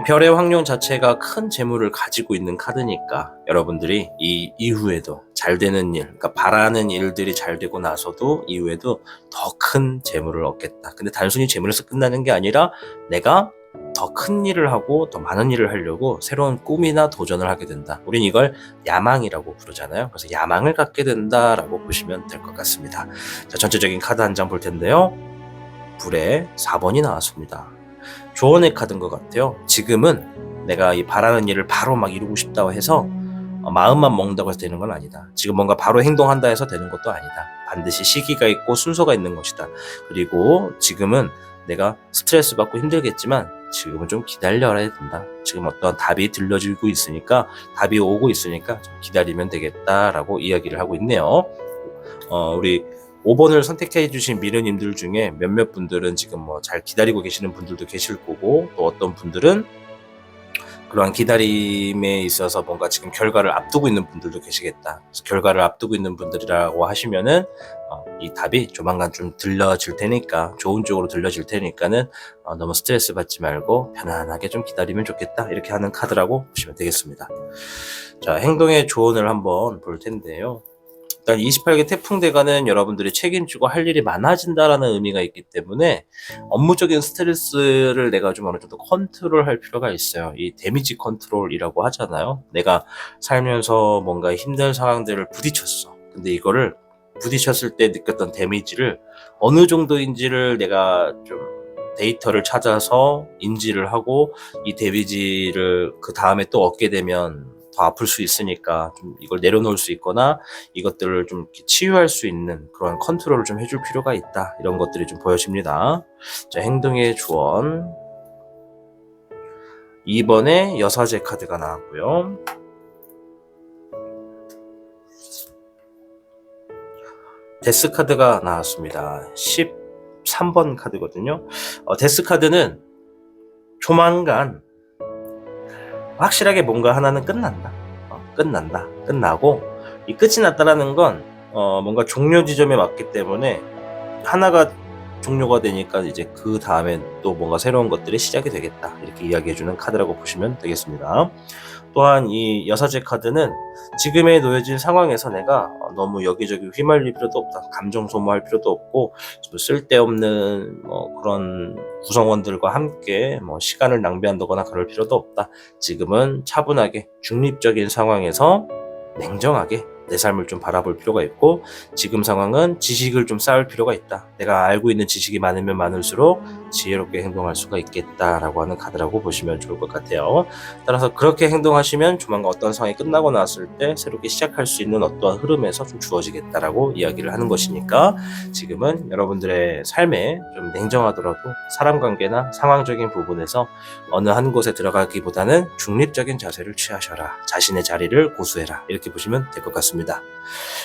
별의 황룡 자체가 큰 재물을 가지고 있는 카드니까 여러분들이 이 이후에도 잘 되는 일, 그러니까 바라는 일들이 잘 되고 나서도 이후에도 더 큰 재물을 얻겠다. 근데 단순히 재물에서 끝나는 게 아니라 내가 더 큰 일을 하고 더 많은 일을 하려고 새로운 꿈이나 도전을 하게 된다. 우린 이걸 야망이라고 부르잖아요. 그래서 야망을 갖게 된다라고 보시면 될 것 같습니다. 자, 전체적인 카드 한 장 볼 텐데요. 불의 4번이 나왔습니다. 조언의 카드인 것 같아요. 지금은 내가 이 바라는 일을 바로 막 이루고 싶다고 해서 마음만 먹는다고 해서 되는 건 아니다. 지금 뭔가 바로 행동한다 해서 되는 것도 아니다. 반드시 시기가 있고 순서가 있는 것이다. 그리고 지금은 내가 스트레스 받고 힘들겠지만 지금은 좀 기다려야 된다. 지금 어떤 답이 들려지고 있으니까 답이 오고 있으니까 좀 기다리면 되겠다라고 이야기를 하고 있네요. 우리 5번을 선택해 주신 미르님들 중에 몇몇 분들은 지금 뭐 잘 기다리고 계시는 분들도 계실 거고 또 어떤 분들은 그러한 기다림에 있어서 뭔가 지금 결과를 앞두고 있는 분들도 계시겠다. 그래서 결과를 앞두고 있는 분들이라고 하시면은 이 답이 조만간 좀 들려질 테니까 좋은 쪽으로 들려질 테니까는 너무 스트레스 받지 말고 편안하게 좀 기다리면 좋겠다. 이렇게 하는 카드라고 보시면 되겠습니다. 자, 행동의 조언을 한번 볼 텐데요. 일단 28개 태풍대가는 여러분들이 책임지고 할 일이 많아진다라는 의미가 있기 때문에 업무적인 스트레스를 내가 좀 어느 정도 컨트롤할 필요가 있어요. 이 데미지 컨트롤이라고 하잖아요. 내가 살면서 뭔가 힘든 상황들을 부딪혔어. 근데 이거를 부딪혔을 때 느꼈던 데미지를 어느 정도인지를 내가 좀 데이터를 찾아서 인지를 하고 이 데미지를 그 다음에 또 얻게 되면 더 아플 수 있으니까 좀 이걸 내려놓을 수 있거나 이것들을 좀 치유할 수 있는 그런 컨트롤을 좀 해줄 필요가 있다. 이런 것들이 좀 보여집니다. 자, 행동의 조언. 2번에 여사제 카드가 나왔고요. 데스 카드가 나왔습니다. 13번 카드거든요. 데스 카드는 조만간 확실하게 뭔가 하나는 끝난다. 끝나고 이 끝이 났다라는 건 뭔가 종료 지점에 왔기 때문에 하나가 종료가 되니까 이제 그 다음에 또 뭔가 새로운 것들이 시작이 되겠다, 이렇게 이야기해주는 카드라고 보시면 되겠습니다. 또한 이 여사제 카드는 지금에 놓여진 상황에서 내가 너무 여기저기 휘말릴 필요도 없다, 감정 소모할 필요도 없고 쓸데없는 그런 구성원들과 함께 시간을 낭비한다거나 그럴 필요도 없다. 지금은 차분하게 중립적인 상황에서 냉정하게 내 삶을 좀 바라볼 필요가 있고, 지금 상황은 지식을 좀 쌓을 필요가 있다. 내가 알고 있는 지식이 많으면 많을수록 지혜롭게 행동할 수가 있겠다라고 하는 카드라고 보시면 좋을 것 같아요. 따라서 그렇게 행동하시면 조만간 어떤 상황이 끝나고 났을 때 새롭게 시작할 수 있는 어떠한 흐름에서 좀 주어지겠다라고 이야기를 하는 것이니까, 지금은 여러분들의 삶에 좀 냉정하더라도 사람 관계나 상황적인 부분에서 어느 한 곳에 들어가기보다는 중립적인 자세를 취하셔라. 자신의 자리를 고수해라. 이렇게 보시면 될 것 같습니다.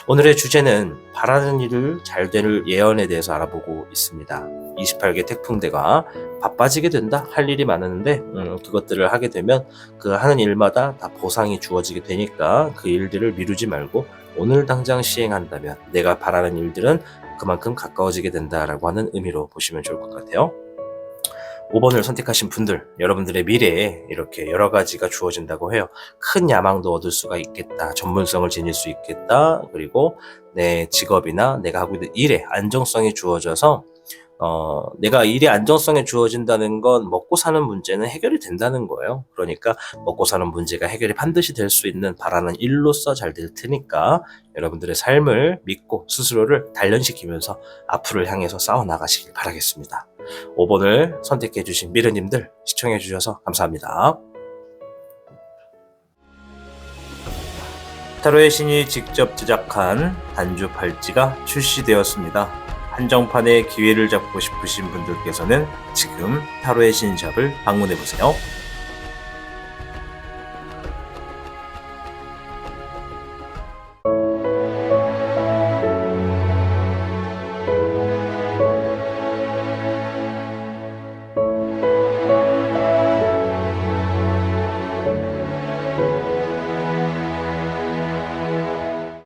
오늘의 주제는 바라는 일을 잘 될 예언에 대해서 알아보고 있습니다. 28개 태풍대가 바빠지게 된다, 할 일이 많았는데 그것들을 하게 되면 그 하는 일마다 다 보상이 주어지게 되니까 그 일들을 미루지 말고 오늘 당장 시행한다면 내가 바라는 일들은 그만큼 가까워지게 된다라고 하는 의미로 보시면 좋을 것 같아요. 5번을 선택하신 분들, 여러분들의 미래에 이렇게 여러 가지가 주어진다고 해요. 큰 야망도 얻을 수가 있겠다, 전문성을 지닐 수 있겠다, 그리고 내 직업이나 내가 하고 있는 일에 안정성이 주어져서 내가 일에 안정성이 주어진다는 건 먹고 사는 문제는 해결이 된다는 거예요. 그러니까 먹고 사는 문제가 해결이 반드시 될 수 있는 바라는 일로서 잘 될 테니까 여러분들의 삶을 믿고 스스로를 단련시키면서 앞으로를 향해서 싸워나가시길 바라겠습니다. 5번을 선택해 주신 미르님들, 시청해 주셔서 감사합니다. 타로의 신이 직접 제작한 단주 팔찌가 출시되었습니다. 한정판의 기회를 잡고 싶으신 분들께서는 지금 타로의 신샵을 방문해보세요.